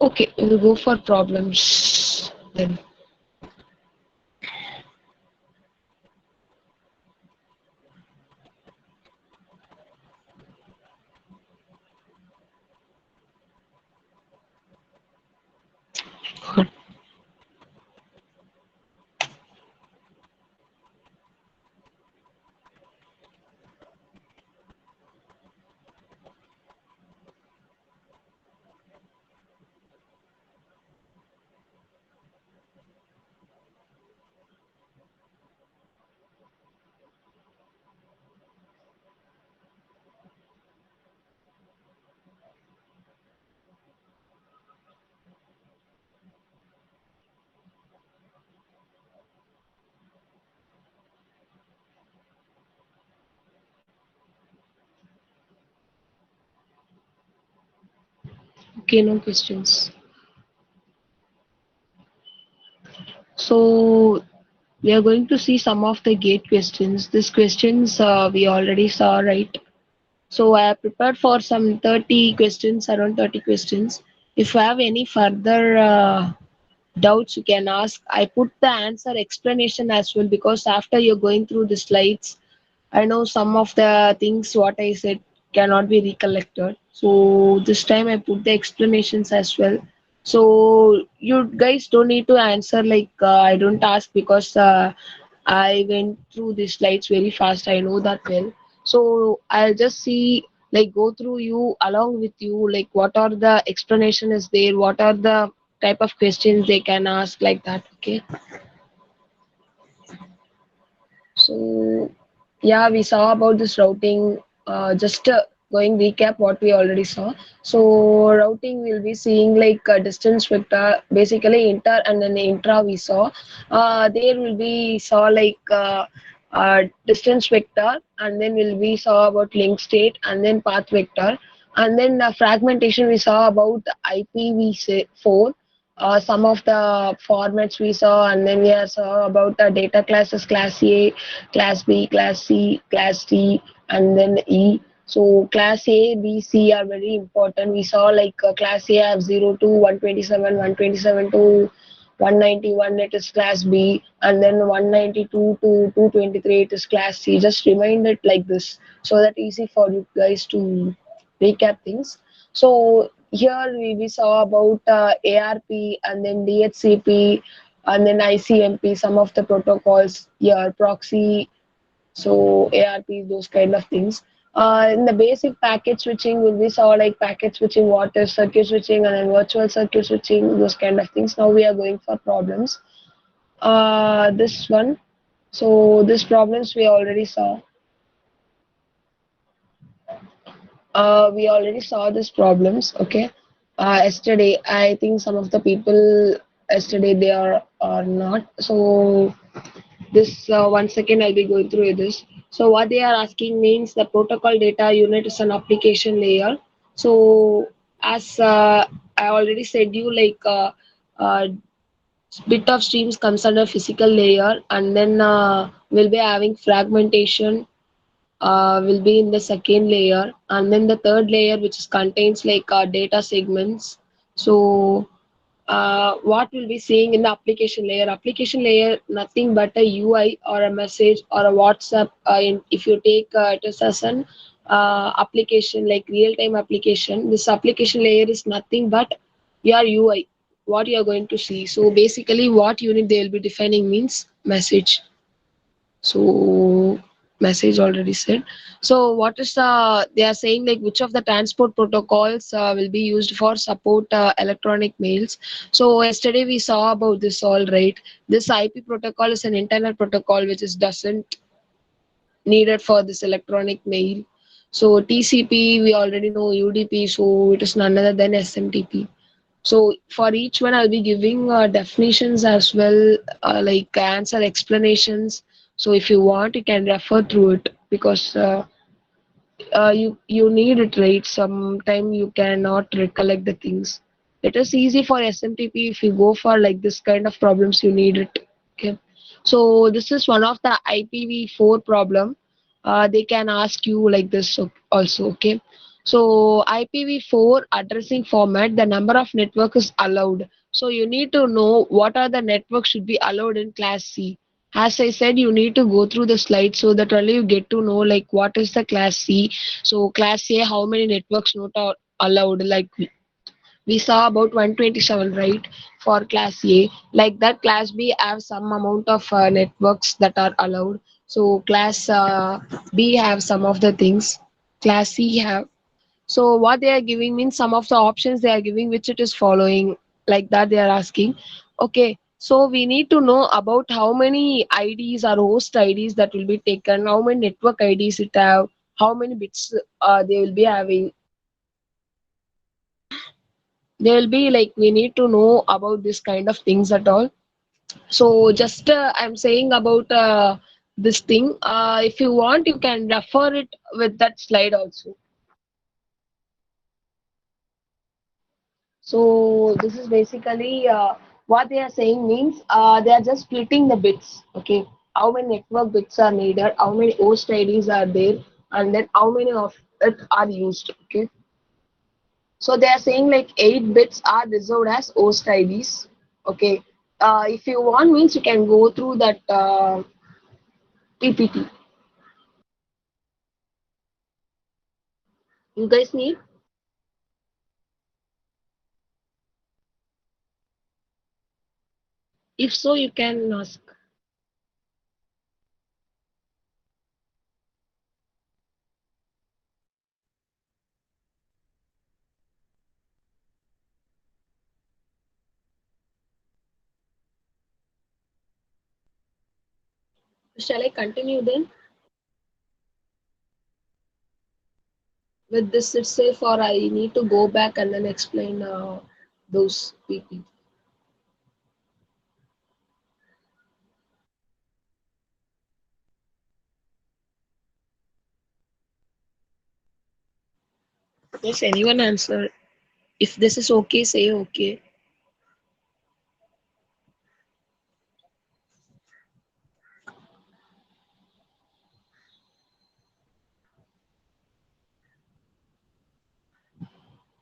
Okay, we'll go for problems then. Okay, no questions. So we are going to see some of the gate questions. These questions we already saw, right? So I have prepared for some 30 questions, around 30 questions. If you have any further doubts, you can ask. I put the answer explanation as well because after you're going through the slides, I know some of the things what I said cannot be recollected. So this time I put the explanations as well. So you guys don't need to answer like I don't ask because I went through the slides very fast. I know that well. So I'll just see like go through you along with you like what are the explanation is there, what are the type of questions they can ask like that. Okay. So yeah, we saw about this routing. Just going recap what we already saw. So routing we'll be seeing like distance vector, basically inter and then intra we saw. There will be saw like distance vector, and then will be saw about link state and then path vector, and then fragmentation we saw about IPv4. Some of the formats we saw, and then we saw about the data classes, class A, class B, class C, class D, and then E. So class A, B, C are very important. We saw like class A have 0 to 127, 127 to 191 it is class B, and then 192 to 223 it is class C. Just remind it like this so that easy for you guys to recap things. So here we saw about ARP and then DHCP and then ICMP, some of the protocols here, proxy, so ARP, those kind of things. In the basic packet switching, we saw like packet switching, what is circuit switching, and then virtual circuit switching, those kind of things. Now we are going for problems. This one. So this problems we already saw. We already saw these problems. Okay. Yesterday, I think some of the people yesterday they are not. So this once again I'll be going through this. So what they are asking means the protocol data unit is an application layer. So as I already said you like uh, bit of streams comes under physical layer, and then we'll be having fragmentation will be in the second layer, and then the third layer which is contains like data segments. So what we'll be seeing in the application layer nothing but a UI or a message or a WhatsApp. If you take it as an application like real time application, this application layer is nothing but your UI, what you are going to see. So basically what unit they will be defining means message. So message already said. So what is they are saying like which of the transport protocols will be used for support electronic mails. So yesterday we saw about this all, right? This IP protocol is an internal protocol which is doesn't needed for this electronic mail. So TCP we already know, UDP, so it is none other than SMTP. So for each one, I'll be giving definitions as well, like answer explanations. So if you want, you can refer through it because you need it, right? Sometime you cannot recollect the things. It is easy for SMTP. If you go for like this kind of problems, you need it. Okay. So this is one of the IPv4 problem. They can ask you like this also. Okay. So IPv4 addressing format, the number of network is allowed. So you need to know what are the networks should be allowed in class C. As I said, you need to go through the slide so that only you get to know like what is the class C. So class A, how many networks not are allowed? Like we saw about 127, right, for class A. Like that, class B have some amount of networks that are allowed. So class B have some of the things. Class C have. So what they are giving means some of the options they are giving which it is following, like that they are asking. Okay, so we need to know about how many IDs or host IDs that will be taken, how many network IDs it have, how many bits they will be having. They will be like we need to know about this kind of things at all. So just I'm saying about this thing. If you want, you can refer it with that slide also. So this is basically what they are saying means they are just splitting the bits. Okay, how many network bits are needed, how many host IDs are there, and then how many of it are used. Okay, so they are saying like 8 bits are reserved as host IDs. Okay, if you want means you can go through that PPT. You guys need? If so, you can ask. Shall I continue then with this itself, or I need to go back and then explain those PP? Yes, anyone answer. If this is okay, say okay.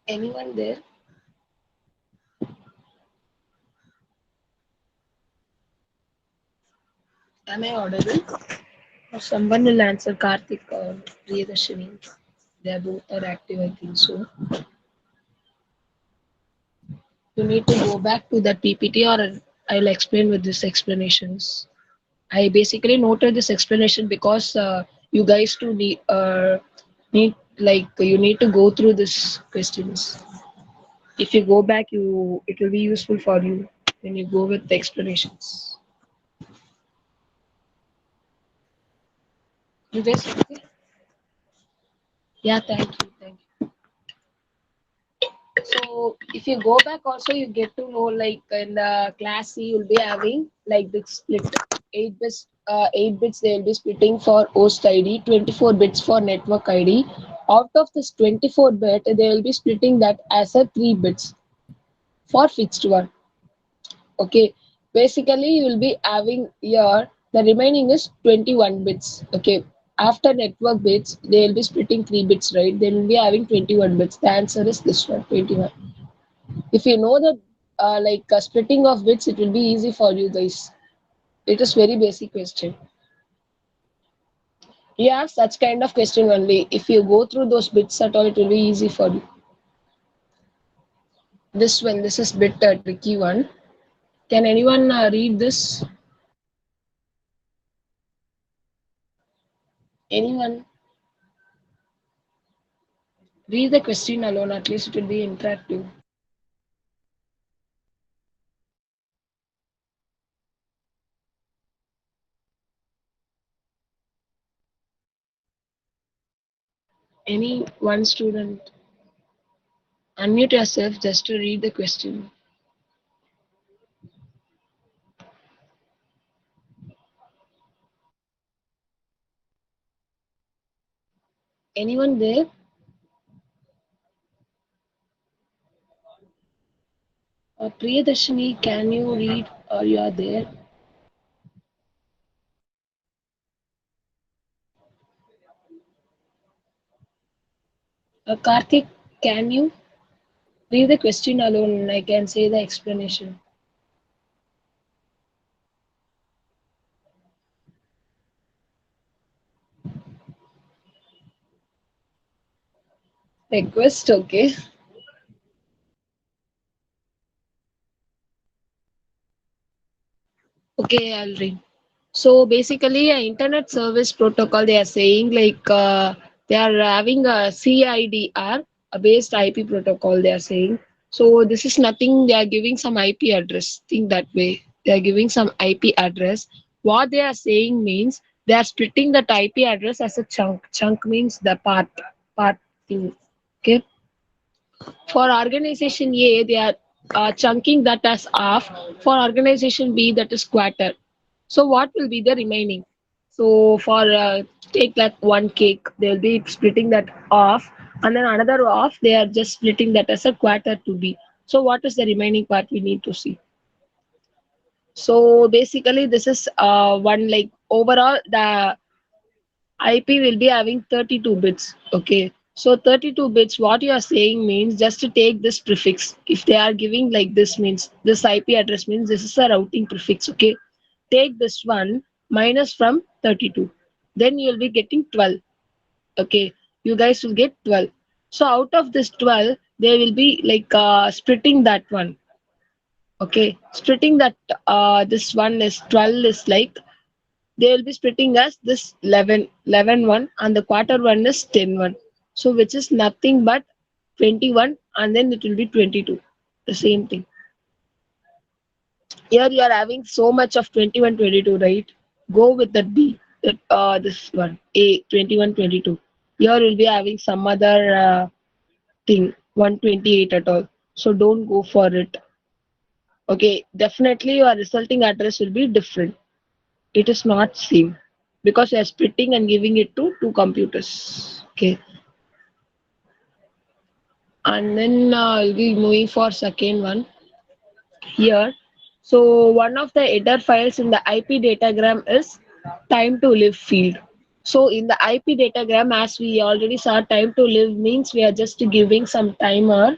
Anyone there? Am I audible? Or someone will answer, Karthik or Priyadashini. They are both are active, I think so. You need to go back to that PPT or I'll explain with these explanations. I basically noted this explanation because you guys to need like you need to go through these questions. If you go back, you it will be useful for you when you go with the explanations. You guys okay? Yeah, thank you, thank you. So if you go back also, you get to know like in the class C, you'll be having like the split 8 bits. 8 bits they will be splitting for host ID, 24 bits for network ID. Out of this 24 bit, they will be splitting that as a 3 bits for fixed one. Okay, basically you will be having here the remaining is 21 bits. Okay, after network bits, they will be splitting 3 bits, right? They will be having 21 bits. The answer is this one, 21. If you know that like splitting of bits, it will be easy for you guys. It is very basic question. You have such kind of question only. If you go through those bits at all, it will be easy for you. This one, this is bit tricky one. Can anyone read this? Anyone? Read the question alone, at least it will be interactive. Any one student, unmute yourself just to read the question. Anyone there? Priyadarshini, can you read or you are there? Karthik, can you read the question alone? I can say the explanation. Request, okay. Okay, I'll read. So basically, a internet service protocol, they are saying like they are having a CIDR, a based IP protocol. They are saying so. This is nothing. They are giving some IP address. Think that way. They are giving some IP address. What they are saying means they are splitting that IP address as a chunk. Chunk means the part thing. Okay. For organization A, they are chunking that as half. For organization B, that is quarter. So what will be the remaining? So for take like one cake, they'll be splitting that off, and then another off, they are just splitting that as a quarter to be. So what is the remaining part we need to see? So basically, this is one like overall the IP will be having 32 bits. Okay. So 32 bits, what you are saying means just to take this prefix. If they are giving like this means this IP address means this is a routing prefix. Okay. Take this one minus from 32. Then you'll be getting 12. Okay. You guys will get 12. So out of this 12, they will be like splitting that one. Okay. Splitting that this one is 12 is like they will be splitting as this 11 and the quarter one is 10 so which is nothing but 21 and then it will be 22, the same thing. Here you are having so much of 21 22, right? Go with that B, that this one A 21 22. Here will be having some other thing 128 at all, so don't go for it. Okay, definitely your resulting address will be different. It is not same because you are splitting and giving it to two computers. Okay, and then I'll be moving for second one here. So one of the header files in the IP datagram is time to live field. So in the IP datagram, as we already saw, time to live means we are just giving some timer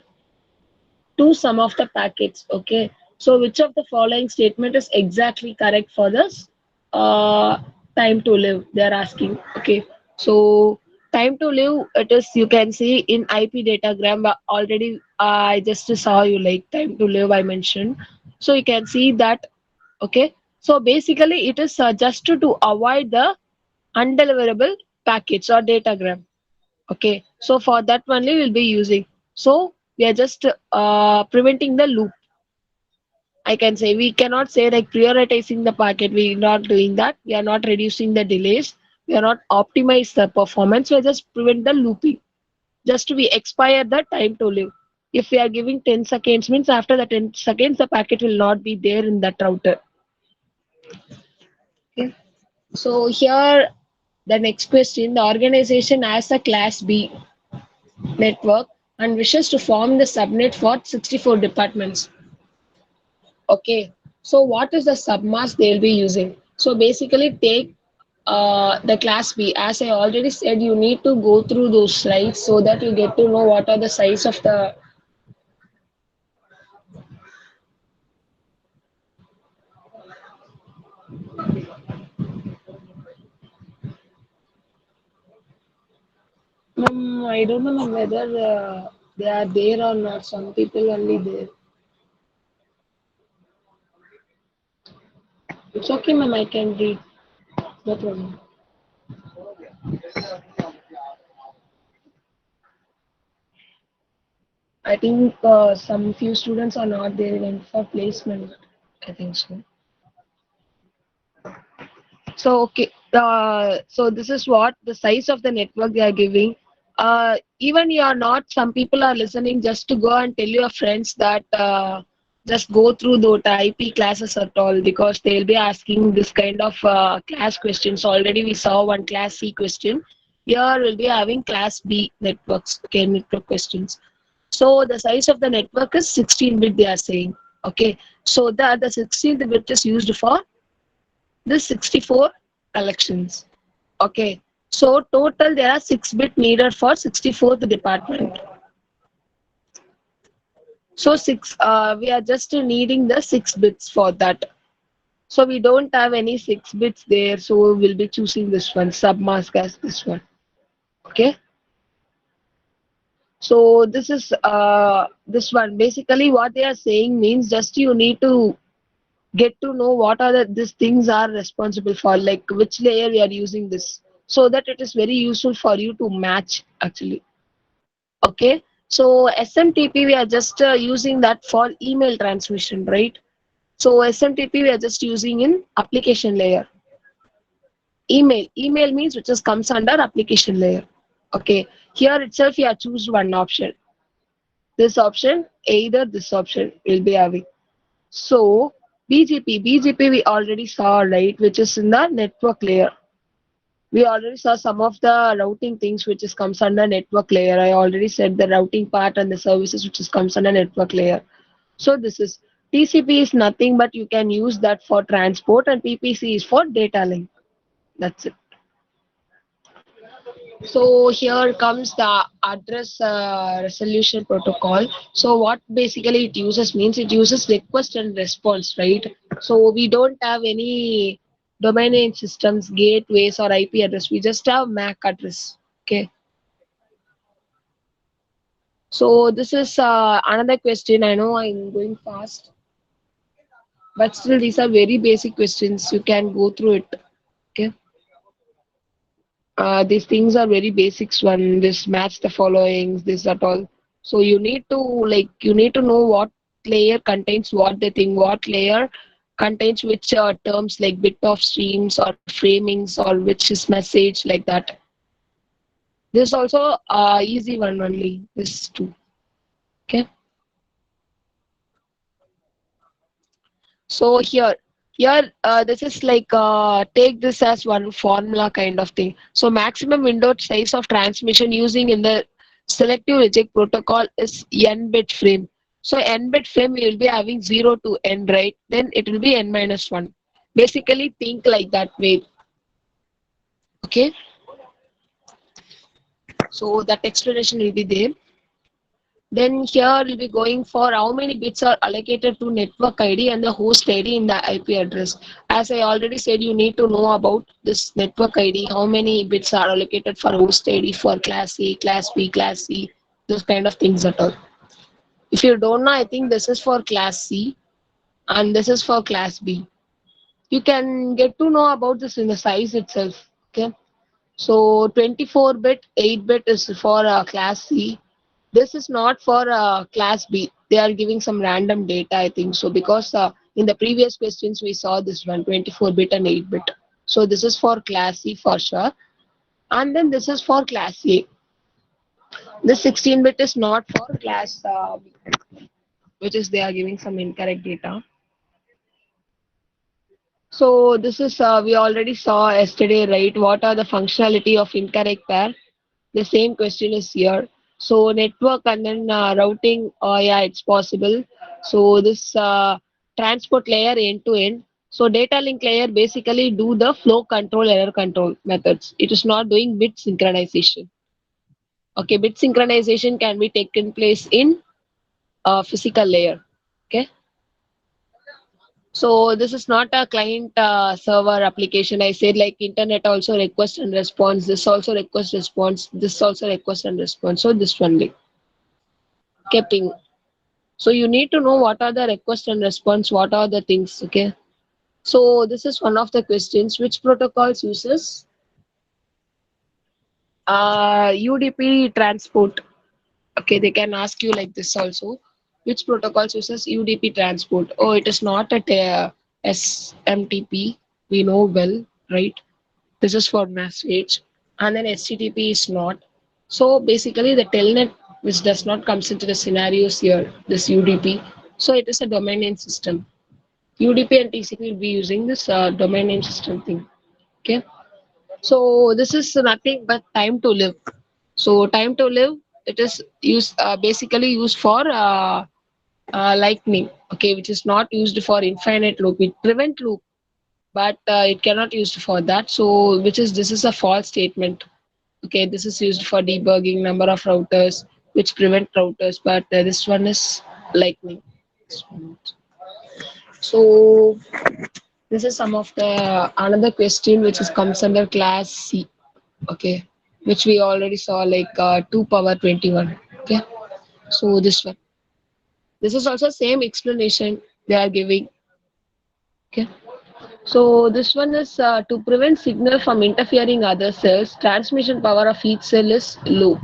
to some of the packets. Okay, so which of the following statement is exactly correct for this uh, time to live? They are asking. Okay, so time to live, it is you can see in IP datagram already. I just saw you like time to live. I mentioned, so you can see that. Okay, so basically it is just to avoid the undeliverable packets or datagram. Okay, so for that only we'll be using. So we are just preventing the loop. I can say we cannot say like prioritizing the packet. We are not doing that. We are not reducing the delays. We are not optimize the performance. We are just prevent the looping. Just to be expire the time to live. If we are giving 10 seconds means after the 10 seconds the packet will not be there in that router. Okay. So here the next question, the organization has a class B network and wishes to form the subnet for 64 departments. Okay, so what is the submask they'll be using? So basically take the class B. As I already said, you need to go through those slides so that you get to know what are the size of the. I don't know whether they are there or not. Some people only there. It's okay, ma'am. I can read. No problem. I think some few students are not there even for placement. I think so. So okay, so this is what the size of the network they are giving. Even you are not, some people are listening just to go and tell your friends that just go through those IP classes at all, because they'll be asking this kind of class questions. Already we saw one class C question. Here we'll be having class B networks, okay, network questions. So the size of the network is 16 bit. They are saying, okay. So the 16th bit is used for this 64 collections. Okay. So total there are 6 bit needed for 64th department. So we are just needing the 6 bits for that. So we don't have any 6 bits there. So we'll be choosing this one, submask as this one. Okay. So this one. Basically what they are saying means just you need to get to know what are these things are responsible for, like which layer we are using this, so that it is very useful for you to match actually. Okay, so SMTP we are just using that for email transmission, right? So SMTP we are just using in application layer. Email means which just comes under application layer. Okay, here itself you have choose one option, this option, either this option will be having. So BGP we already saw, right, which is in the network layer. We already saw some of the routing things which is comes under network layer. I already said the routing part and the services which is comes under network layer. So this is TCP is nothing but you can use that for transport, and PPC is for data link. That's it. So here comes the address resolution protocol. So what basically it uses means it uses request and response, right? So we don't have any domain name systems, gateways or IP address. We just have MAC address. Okay. So this is another question. I know I'm going fast, but still these are very basic questions. You can go through it. Okay. These things are very basics one, this match the followings, this at all. So you need to know what layer contains what they think, what layer contains which terms like bit of streams or framings or which is message, like that. This also easy one only, this too. Okay. So here this is like take this as one formula kind of thing. So maximum window size of transmission using in the selective reject protocol is n bit frame. So n bit frame we will be having 0 to n, right? Then it will be n minus 1. Basically think like that way. Okay. So that explanation will be there. Then here we'll be going for how many bits are allocated to network ID and the host ID in the IP address. As I already said, you need to know about this network ID, how many bits are allocated for host ID for class A, class B, class C, those kind of things at all. If you don't know, I think this is for class C and this is for class B. You can get to know about this in the size itself. Okay. So 24-bit, 8-bit is for class C. This is not for class B. They are giving some random data, I think so, because in the previous questions we saw this one 24-bit and 8-bit. So this is for class C for sure. And then this is for class A. This 16-bit is not for class B, which is they are giving some incorrect data. So this is we already saw yesterday, right? What are the functionality of incorrect pair? The same question is here. So network and then routing, yeah, it's possible. So this transport layer end to end. So data link layer basically do the flow control, error control methods. It is not doing bit synchronization. Okay, bit synchronization can be taken place in physical layer. Okay. So this is not a client server application. I said like internet also request and response. This also request response. This also request and response. So this only keeping. So you need to know what are the request and response. What are the things? Okay. So this is one of the questions. Which protocols uses UDP transport? Okay, they can ask you like this also. Which protocols uses UDP transport? Oh, it is not at SMTP. We know well, right? This is for message, and then HTTP is not. So basically, the telnet which does not comes into the scenarios here. This UDP. So it is a domain name system. UDP and TCP will be using this domain name system thing. Okay. So this is nothing but time to live. So time to live, it is used basically used for lightning, okay, which is not used for infinite loop. It prevent loop, but it cannot used for that. So which is this is a false statement. Okay, this is used for debugging number of routers, which prevent routers, but this one is lightning. So this is some of the another question which is comes under class C. Okay, which we already saw like 2 power 21. Okay, so this is also same explanation they are giving. Okay, so this one is to prevent signal from interfering other cells, transmission power of each cell is low.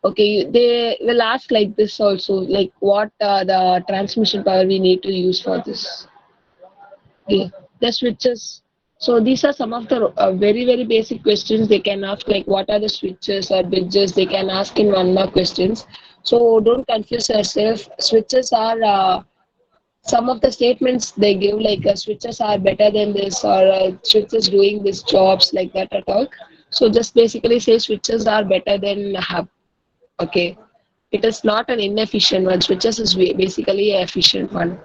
Okay, they will ask like this also, like what the transmission power we need to use for this. Okay, the switches. So these are some of the very basic questions they can ask, like what are the switches or bridges. They can ask in one mark questions. So don't confuse yourself. Switches are some of the statements they give, like switches are better than this, or switches doing this jobs like that at all. So just basically say switches are better than hub. Okay, it is not an inefficient one. Switches is basically an efficient one.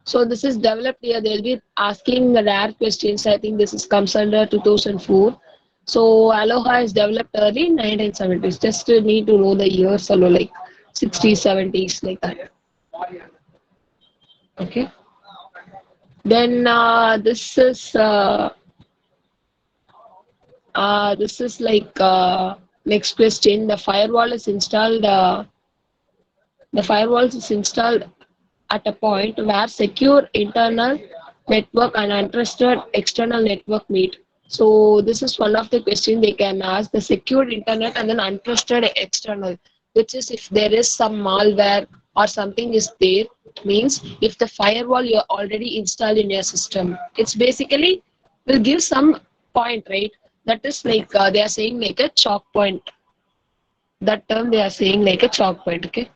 So this is developed here. They'll be asking the rare questions. I think this is comes under 2004. So Aloha is developed early in 1970s. Just to need to know the years, so like 60s, 70s, like that. Okay. Then this is like next question. The firewall is installed. The firewalls is installed at a point where secure internal network and untrusted external network meet. So this is one of the questions they can ask, the secure internet and then untrusted external, which is if there is some malware or something is there, means if the firewall you already installed in your system, it's basically will give some point, right? That is like they are saying like a chalk point. That term they are saying like a chalk point, okay?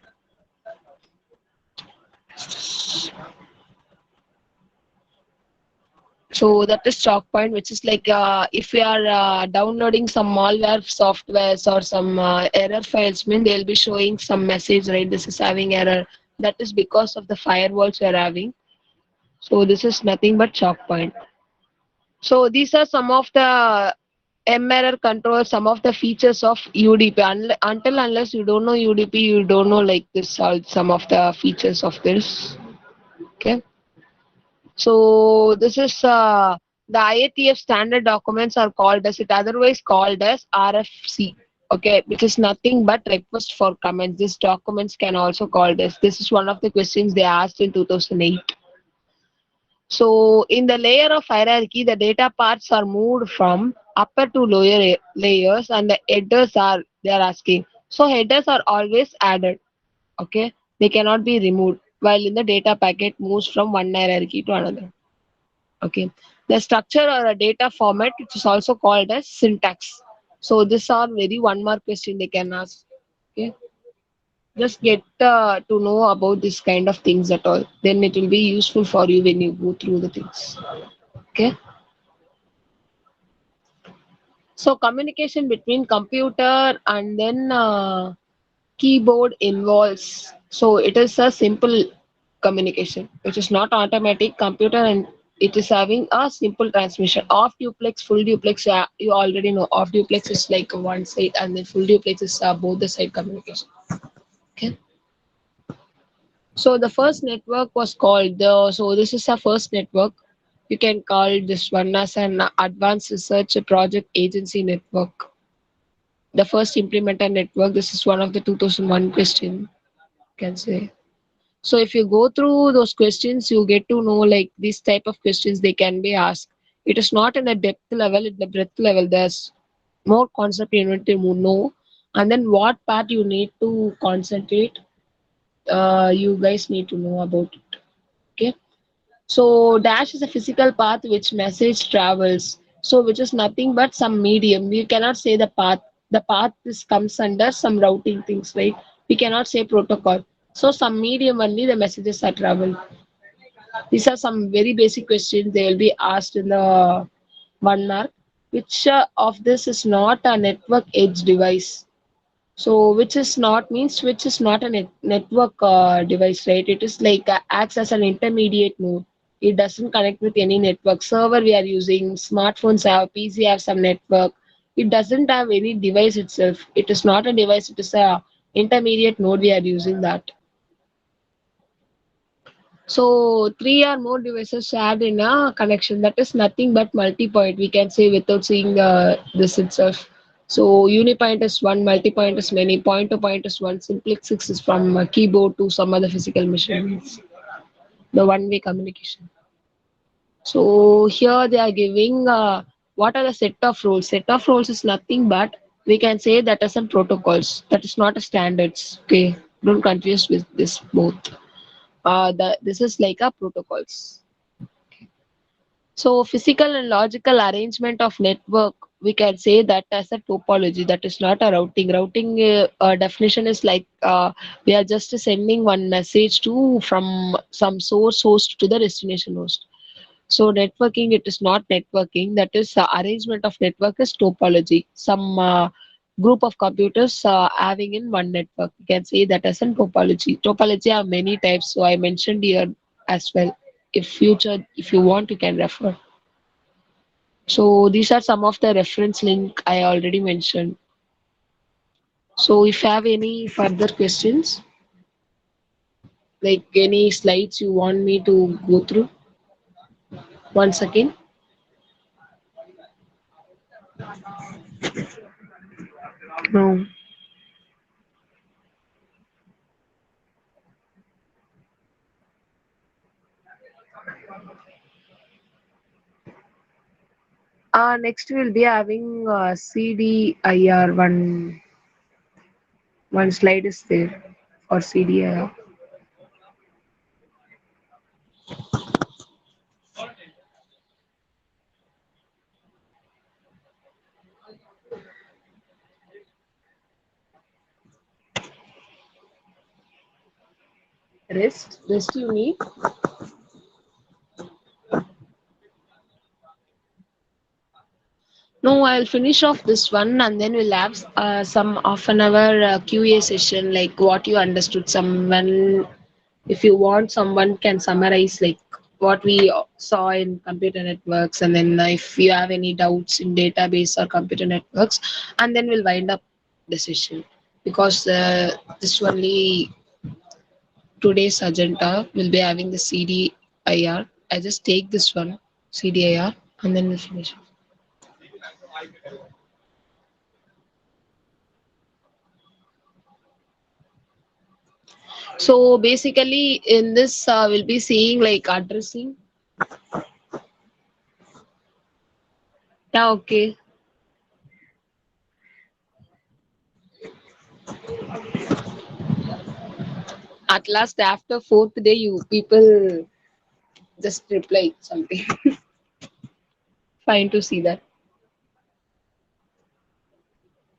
So that is chalk point, which is like if we are downloading some malware softwares or some error files, mean they'll be showing some message, right? This is having error. That is because of the firewalls we are having. So this is nothing but chalk point. So these are some of the error control, some of the features of UDP. Until unless you don't know UDP, you don't know like this some of the features of this. Okay. So this is the IATF standard documents are called as it otherwise called as RFC. Okay, which is nothing but request for comments. These documents can also called as. This is one of the questions they asked in 2008. So in the layer of hierarchy, the data parts are moved from upper to lower layers, and the headers are they are asking. So headers are always added. Okay, they cannot be removed. While in the data packet moves from one hierarchy to another. Okay, the structure or a data format, which is also called as syntax. So these are very one mark question they can ask. Okay, just get to know about this kind of things at all. Then it will be useful for you when you go through the things. Okay. So communication between computer and then keyboard involves. So it is a simple communication, which is not automatic. Computer and it is having a simple transmission. Off duplex, full duplex. You already know. Off duplex is like one side, and then full duplex is both the side communication. Okay. So the first network was called the. So this is a first network. You can call this one as an advanced research project agency network. The first implemented network. This is one of the 2001 question. You can say. So if you go through those questions, you get to know like this type of questions they can be asked. It is not in a depth level, in the breadth level. There's more concept you need to know. and then what part you need to concentrate. You guys need to know about it. Okay. So dash is a physical path which message travels. So which is nothing but some medium. We cannot say the path. The path is comes under some routing things, right? We cannot say protocol. So some medium only the messages are travel. These are some very basic questions they will be asked in the 1 mark. Which of this is not a network edge device? So which is not means which is not a network device, right? It is like acts as an intermediate node. It doesn't connect with any network. Server we are using, smartphones have, PC have some network. It doesn't have any device itself. It is not a device. It is a intermediate node we are using that. So three or more devices shared in a connection, that is nothing but multi-point. We can say without seeing the this itself. So unipoint is one, multi-point is many, point-to-point is one, simplex is from a keyboard to some other physical machines. The one-way communication. So here they are giving what are the set of rules. Set of rules is nothing but we can say that as in protocols. That is not a standards. Okay, don't confuse with this both. This is like a protocols. So physical and logical arrangement of network, we can say that as a topology. That is not a routing. Routing definition is like we are just sending one message to from some source host to the destination host. So networking, it is not networking. That is arrangement of network is topology. Some group of computers having in one network. You can say that as a topology. Topology have many types. So I mentioned here as well. If you want, you can refer. So these are some of the reference link I already mentioned. So if you have any further questions, like any slides you want me to go through once again. No. Next we'll be having CDIR. One slide is there for CDIR. Rest you need. No, I'll finish off this one and then we'll have some half an hour QA session, like what you understood. Someone, if you want, someone can summarize like what we saw in computer networks, and then if you have any doubts in database or computer networks, and then we'll wind up the session because this only today's agenda will be having the CDIR. I just take this one, CDIR, and then we'll finish. So basically, in this, we'll be seeing like addressing. Yeah, okay. At last, after fourth day, you people just reply something. Fine to see that.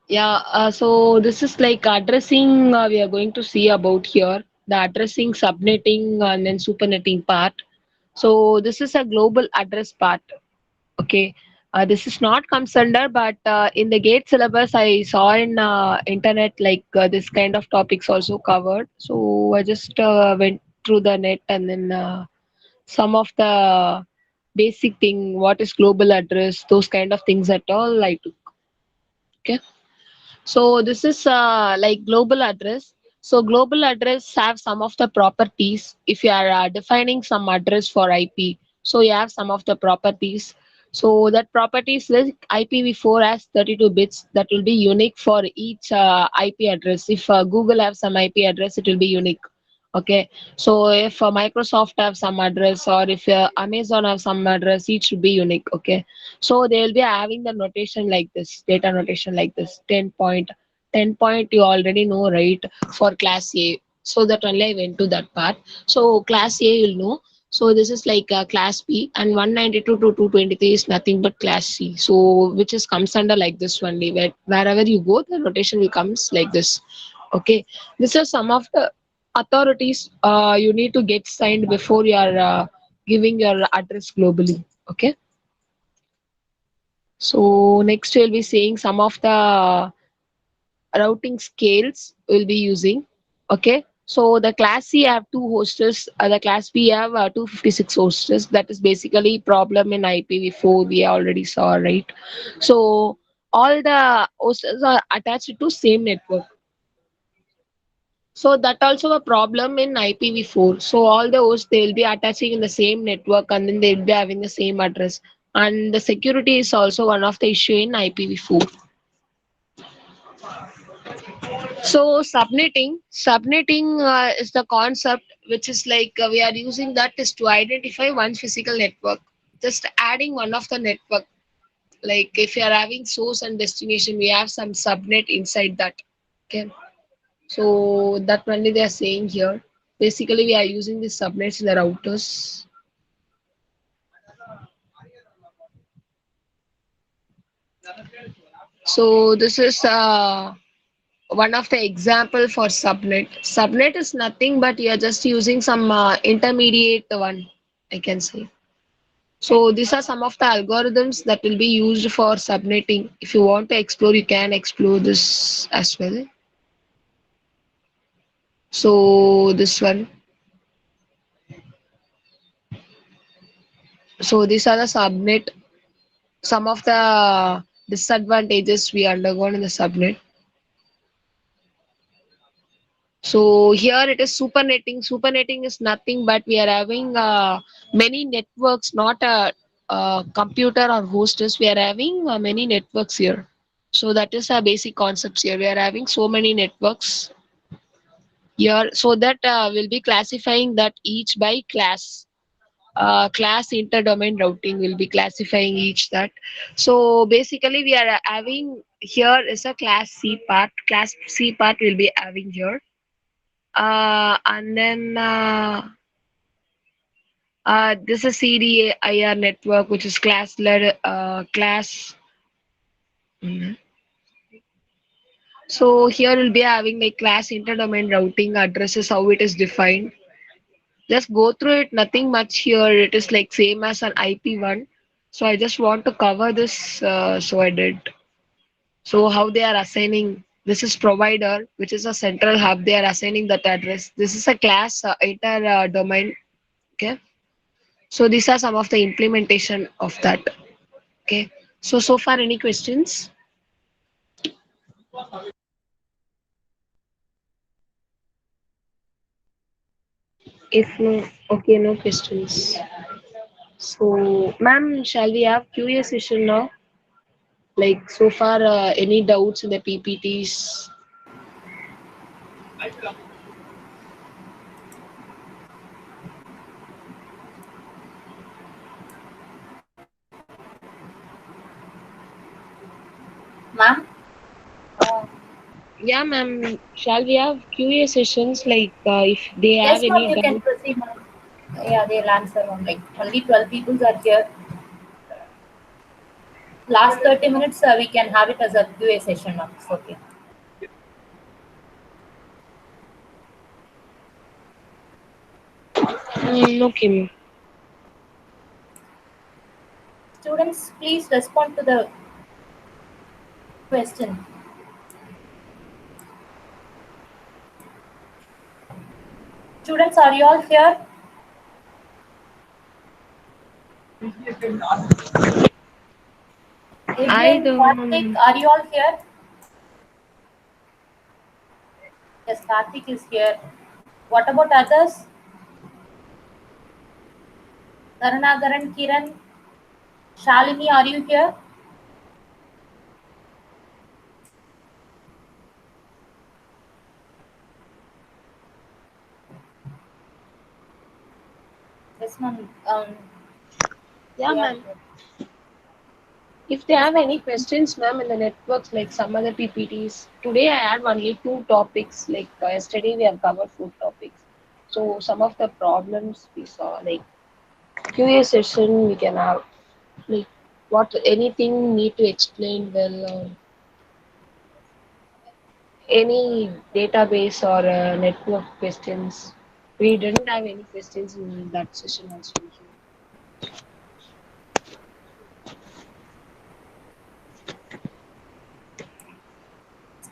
Yeah, so this is like addressing, we are going to see about here the addressing, subnetting, and then supernetting part. So this is a global address part. Okay. This is not comes under, but in the GATE syllabus, I saw in internet like this kind of topics also covered. So I just went through the net and then some of the basic thing, what is global address, those kind of things at all I took. Okay. So this is like global address. So global address have some of the properties. If you are defining some address for IP, so you have some of the properties. So that properties like IPv4 has 32 bits that will be unique for each IP address. If Google have some IP address, it will be unique. Okay, so if Microsoft have some address or if Amazon have some address, each should be unique. Okay, so they will be having the notation like this, data notation like this, 10 point. 10 point you already know, right? For class A. So that only I went to that part. So class A you'll know. So this is like class B, and 192 to 223 is nothing but class C. So which is comes under like this only. Wherever you go, the rotation will comes like this. Okay. This is some of the authorities you need to get signed before you are giving your address globally. Okay. So next we'll be seeing some of the routing scales we'll be using. Okay. So the class C have two hosts. The class B have 256 hosts. That is basically problem in IPv4 we already saw, right? So all the hosts are attached to same network. So that also a problem in IPv4. So all the hosts they will be attaching in the same network and then they will be having the same address. And the security is also one of the issue in IPv4. So subnetting is the concept which is like we are using that is to identify one physical network. Just adding one of the network. Like if you are having source and destination, we have some subnet inside that. Okay. So that only they are saying here. Basically, we are using the subnets in the routers. So this is one of the example for subnet. Subnet is nothing but you are just using some intermediate one, I can say. So these are some of the algorithms that will be used for subnetting. If you want to explore, you can explore this as well. So this one. So these are the subnet. Some of the disadvantages we undergone in the subnet. So here it is supernetting. Supernetting is nothing but we are having many networks, not a computer or hostess. We are having many networks here. So that is our basic concepts here. We are having so many networks here. So that we'll be classifying that each by class. Class interdomain routing will be classifying each that. So basically we are having here is a class C part. Class C part will be having here and then this is CDIR network, which is class led class. Mhm. So here we'll be having like class interdomain routing addresses, how it is defined. Just go through it, nothing much here. It is like same as an IP1. So I just want to cover this, so I did. So how they are assigning. This is provider, which is a central hub. They are assigning that address. This is a class inter domain. Okay. So these are some of the implementation of that. Okay. So far any questions? If no, okay, no questions. So, ma'am, shall we have Q&A session now? Like so far, any doubts in the PPTs? Ma'am? Uh, Yeah, ma'am. Shall we have Q&A sessions? Like if they have yes, ma'am, any you can doubt? proceed, ma'am. Yeah, they'll answer on like only 12 people are here. Last 30 minutes, we can have it as a QA session, ma'am. It's okay. Okay, ma'am. Students, please respond to the question. Students, are you all here? I Evelyn, Karthik, don't. are you all here? Yes, Karthik is here. What about others? Karunagaran, Kiran, Shalini, are you here? Yes, ma'am. Yeah, They are ma'am. here. If they have any questions, ma'am, in the networks, like some other PPTs, today I had only two topics. Like yesterday, we have covered four topics. So some of the problems we saw, like QA session, we can have like what anything need to explain well, any database or network questions. We didn't have any questions in that session also.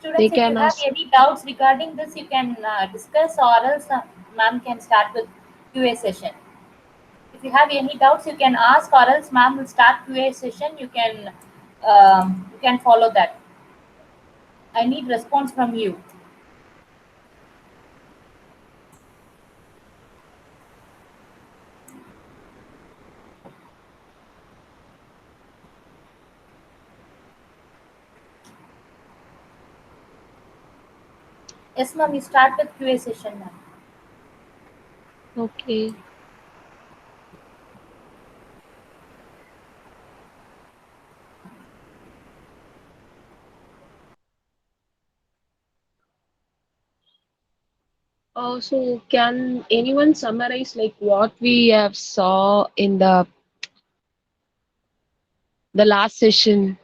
They Students, if you can have ask. any doubts regarding this, you can discuss, or else ma'am can start with QA session. If you have any doubts, you can ask, or else ma'am will start QA session. You can follow that. I need response from you. Yes, ma'am. You start with QA session, ma'am. Okay. So can anyone summarize like what we have saw in the last session,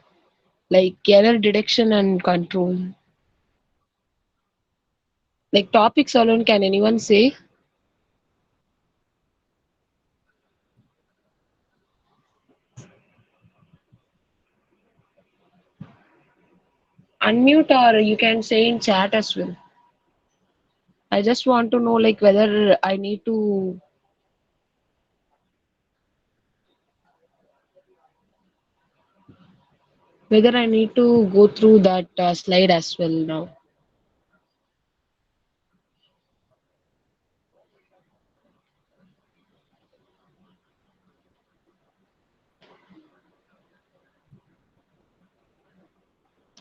like error detection and control? Like topics alone, can anyone say? Unmute or you can say in chat as well. I just want to know like whether I need to go through that slide as well now.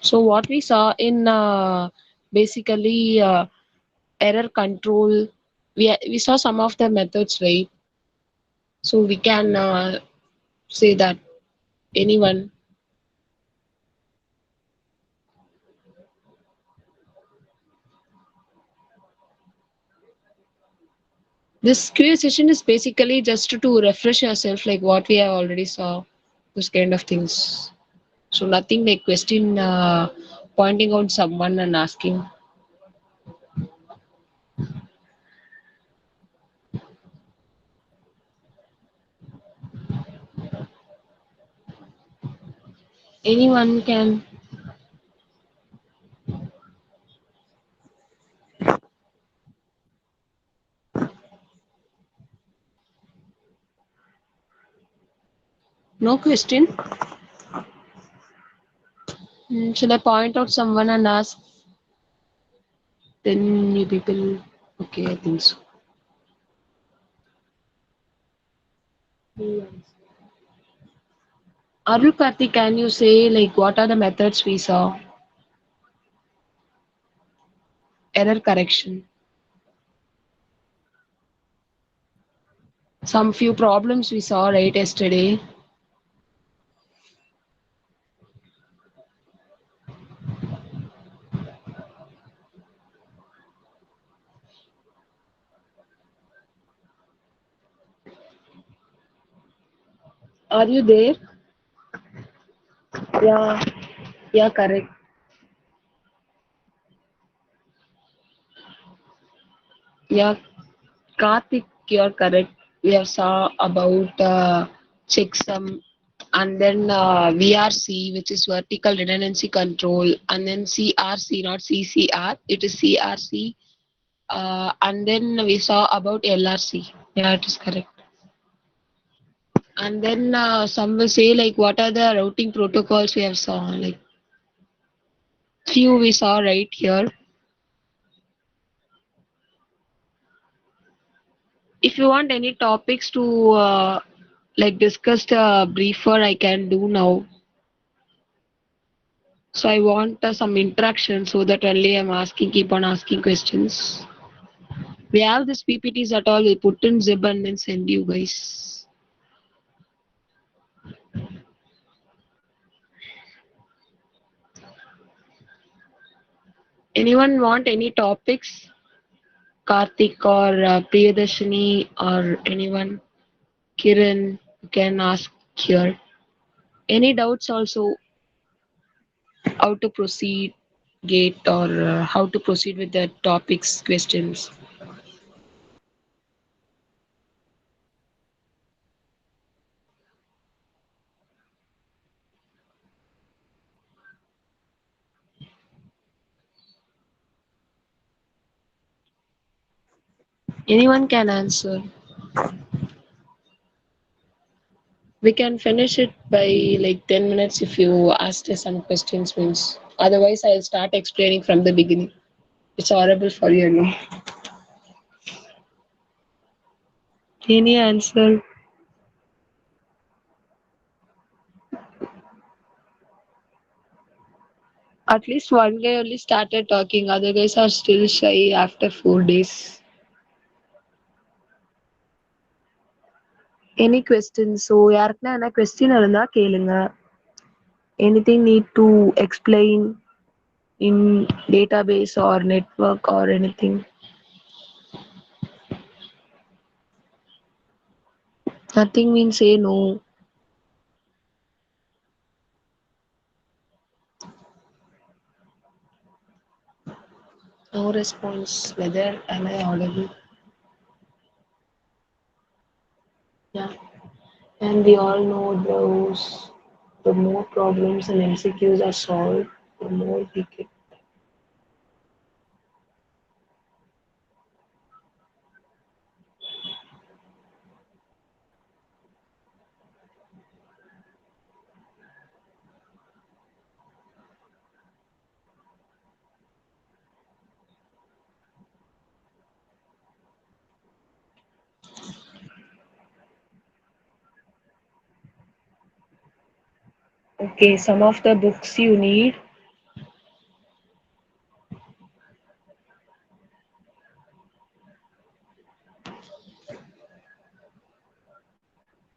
So what we saw in basically error control, we saw some of the methods, right? So we can say that anyone. This QA session is basically just to refresh yourself, like what we have already saw, those kind of things. So nothing like question pointing out someone and asking. Anyone can. No question. Should I point out someone and ask? Then you people. Okay, I think so. Arul Karthik, can you say like what are the methods we saw? Error correction. Some few problems we saw right yesterday. Are you there? Yeah, yeah, correct. Yeah, Karthik, you're correct. We have saw about checksum and then VRC, which is vertical redundancy control, and then CRC, not CCR, it is CRC. And then we saw about LRC. Yeah, it is correct. And then some will say like what are the routing protocols we have saw, like few we saw right here. If you want any topics to like discuss briefer, I can do now. So I want some interaction so that only I'm asking, keep on asking questions. We have this PPTs at all. We put in zip and then send you guys. Anyone want any topics? Karthik or Priyadarshini or anyone? Kiran, you can ask here. Any doubts also how to proceed gate or how to proceed with the topics questions? Anyone can answer. We can finish it by like 10 minutes if you ask us some questions means. Otherwise, I'll start explaining from the beginning. It's horrible for you, no? Any answer? At least one guy only started talking. Other guys are still shy after 4 days. Any questions? So யாருக்குனா என்ன question இருந்தா கேளுங்க. Anything need to explain in database or network or anything? Nothing means say no. No response. Whether am I audible? Yeah. And we all know the more problems and MCQs are solved, the more we get. Okay, some of the books you need.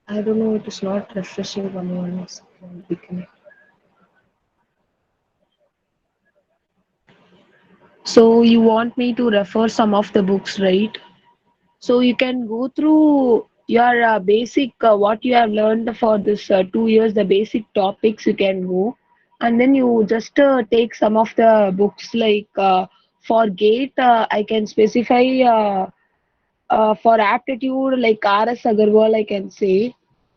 I don't know, it is not refreshing for me honestly from the beginning. So you want me to refer some of the books, right? So you can go through your basic what you have learned for this 2 years, the basic topics you can go, and then you just take some of the books like for GATE. I can specify for aptitude like R.S. Agarwal. I can say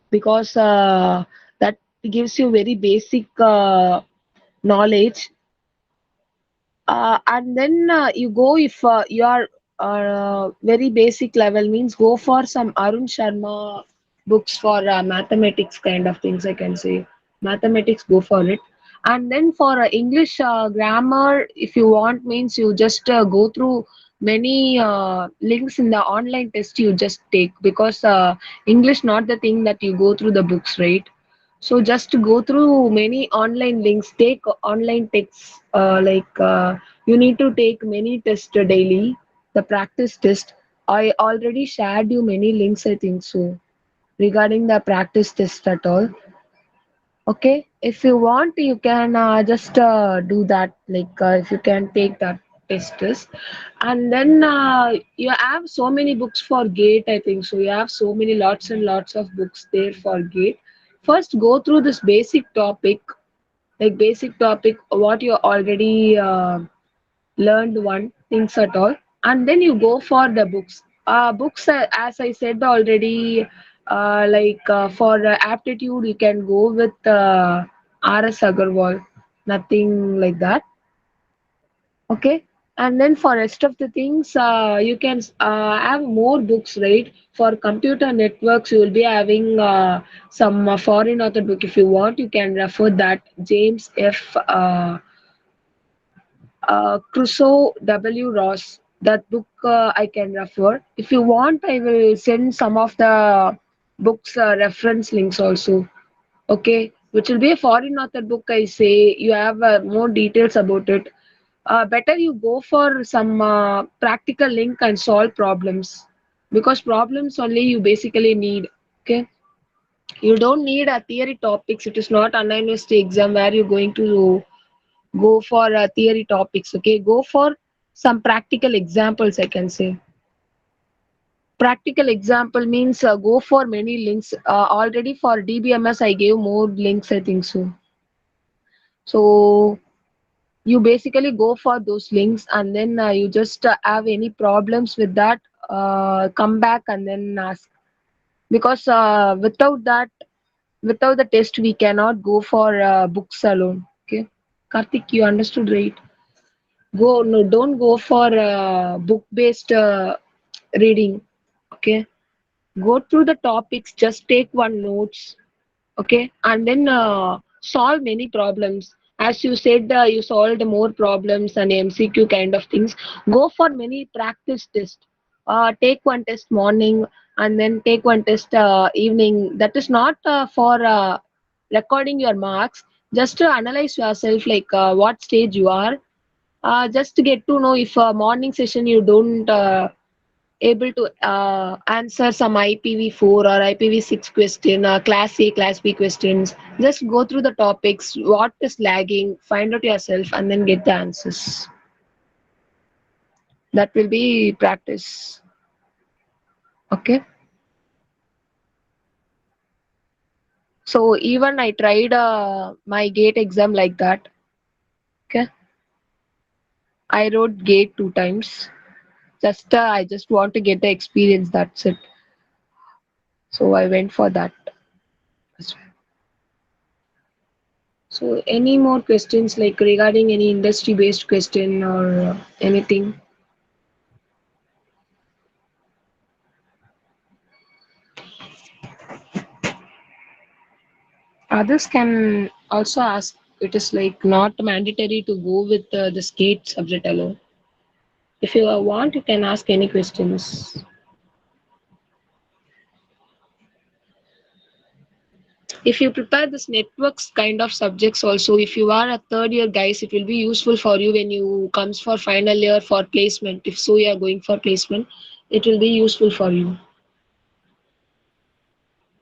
because that gives you very basic knowledge. And then you go if you are very basic level means go for some Arun Sharma books for mathematics kind of things. I can say mathematics, go for it. And then for English grammar, if you want means you just go through many links in the online test you just take because English not the thing that you go through the books, right? So just to go through many online links, take online texts you need to take many tests daily, the practice test. I already shared you many links, I think so, regarding the practice test at all. Okay, if you want, you can just do that. If you can take that test, and then you have so many books for GATE. I think so. You have so many lots and lots of books there for GATE. First, go through this basic topic, like basic topic, what you already learned one things at all, and then you go for the books. Books, as I said already, for aptitude, you can go with R.S. Agarwal, nothing like that. Okay, and then for rest of the things, you can have more books, right? For computer networks, you will be having some foreign author book. If you want, you can refer that James F. Crusoe W. Ross. That book I can refer. If you want, I will send some of the books reference links also. Okay, which will be a foreign author book. I say you have more details about it. Better you go for some practical link and solve problems because problems only you basically need. Okay, you don't need a theory topics. It is not an university exam where you're going to go for theory topics. Okay, go for some practical examples, I can say. Practical example means go for many links. Already for DBMS, I gave more links, I think so. So you basically go for those links, and then you just have any problems with that, come back and then ask. Because without the test, we cannot go for books alone. Okay, Karthik, you understood, right? Go no, don't go for book based reading. Okay, go through the topics, just take one notes. Okay, and then solve many problems. As you said, you solved more problems and MCQ kind of things. Go for many practice tests. Take one test morning and then take one test evening. That is not for recording your marks, just to analyze yourself, like what stage you are. Just to get to know, if morning session you don't able to answer some IPv4 or IPv6 question, class A, class B questions. Just go through the topics, what is lagging, find out yourself, and then get the answers. That will be practice. Okay. So even I tried my GATE exam like that. Okay. I wrote GATE 2 times. Just I just want to get the experience. That's it. So I went for that as well. So any more questions like regarding any industry based question or anything? Others can also ask. It is like not mandatory to go with the skate subject alone. If you want, you can ask any questions. If you prepare this networks kind of subjects also, if you are a third year guys, it will be useful for you when you comes for final year for placement. If so you are going for placement, it will be useful for you.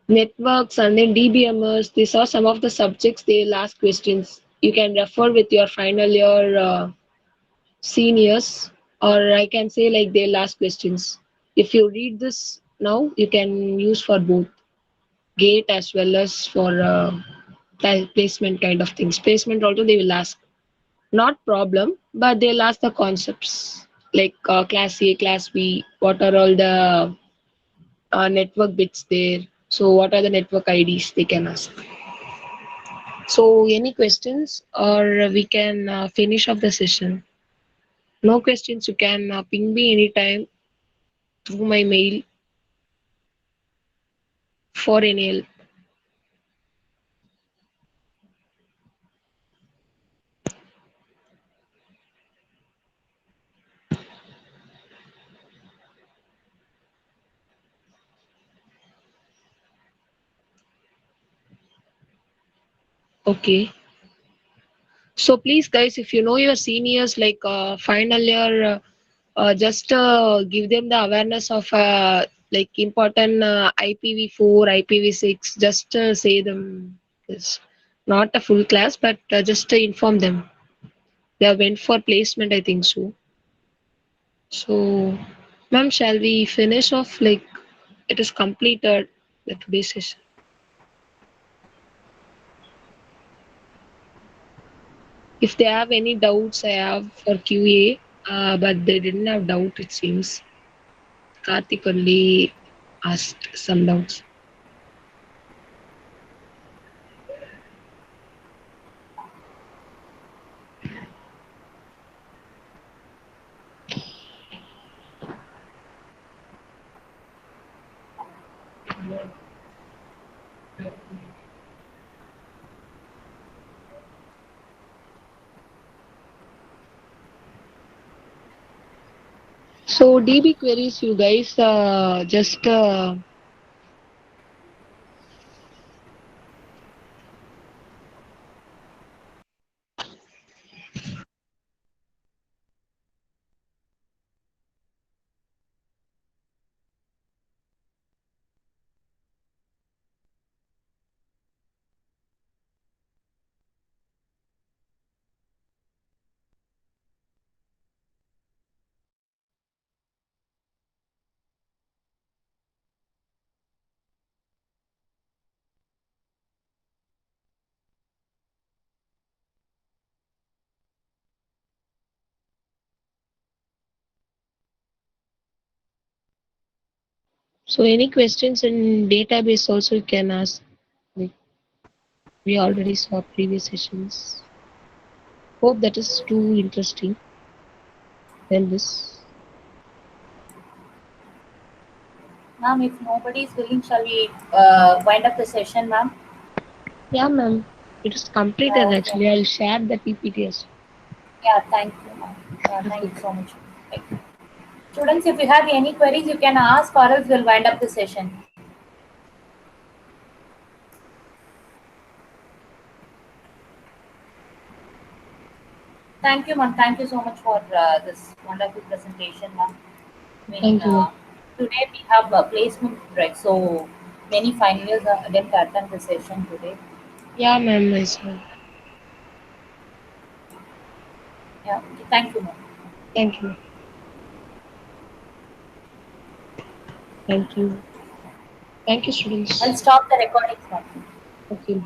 Networks and then DBMS, these are some of the subjects they'll ask questions. You can refer with your final year seniors, or I can say like they'll ask questions. If you read this now, you can use for both GATE as well as for placement kind of things. Placement also they will ask. Not problem, but they'll ask the concepts like class A, class B, what are all the network bits there. So what are the network IDs they can ask. So any questions or we can finish up the session. No questions, you can ping me anytime through my mail for any help. Okay. So please guys, if you know your seniors like final year, just give them the awareness of like important IPv4, IPv6, just say them. It's not a full class, but just inform them. They went for placement, I think so. So, ma'am, shall we finish off like it is completed the today's session? If they have any doubts, I have for QA, but they didn't have doubt, it seems. Karthik only asked some doubts. So DB queries, you guys just So any questions in database also you can ask. Like, we already saw previous sessions. Hope that is too interesting than this. Ma'am, if nobody is willing, shall we wind up the session, ma'am? Yeah, ma'am. It is completed Okay. actually. I'll share the PPTs. Yeah, thank you, ma'am. Yeah, thank you so much. Thank you. Students, if you have any queries, you can ask or else we'll wind up the session. Thank you, ma'am. Thank you so much for this wonderful presentation, ma'am. I mean, Thank you. today we have a placement break, so many final years didn't attend the session today. Yeah, ma'am. Myself. Yeah, thank you, ma'am. Thank you. Thank you. Thank you, I'll students. stop the recording, ma'am. Okay.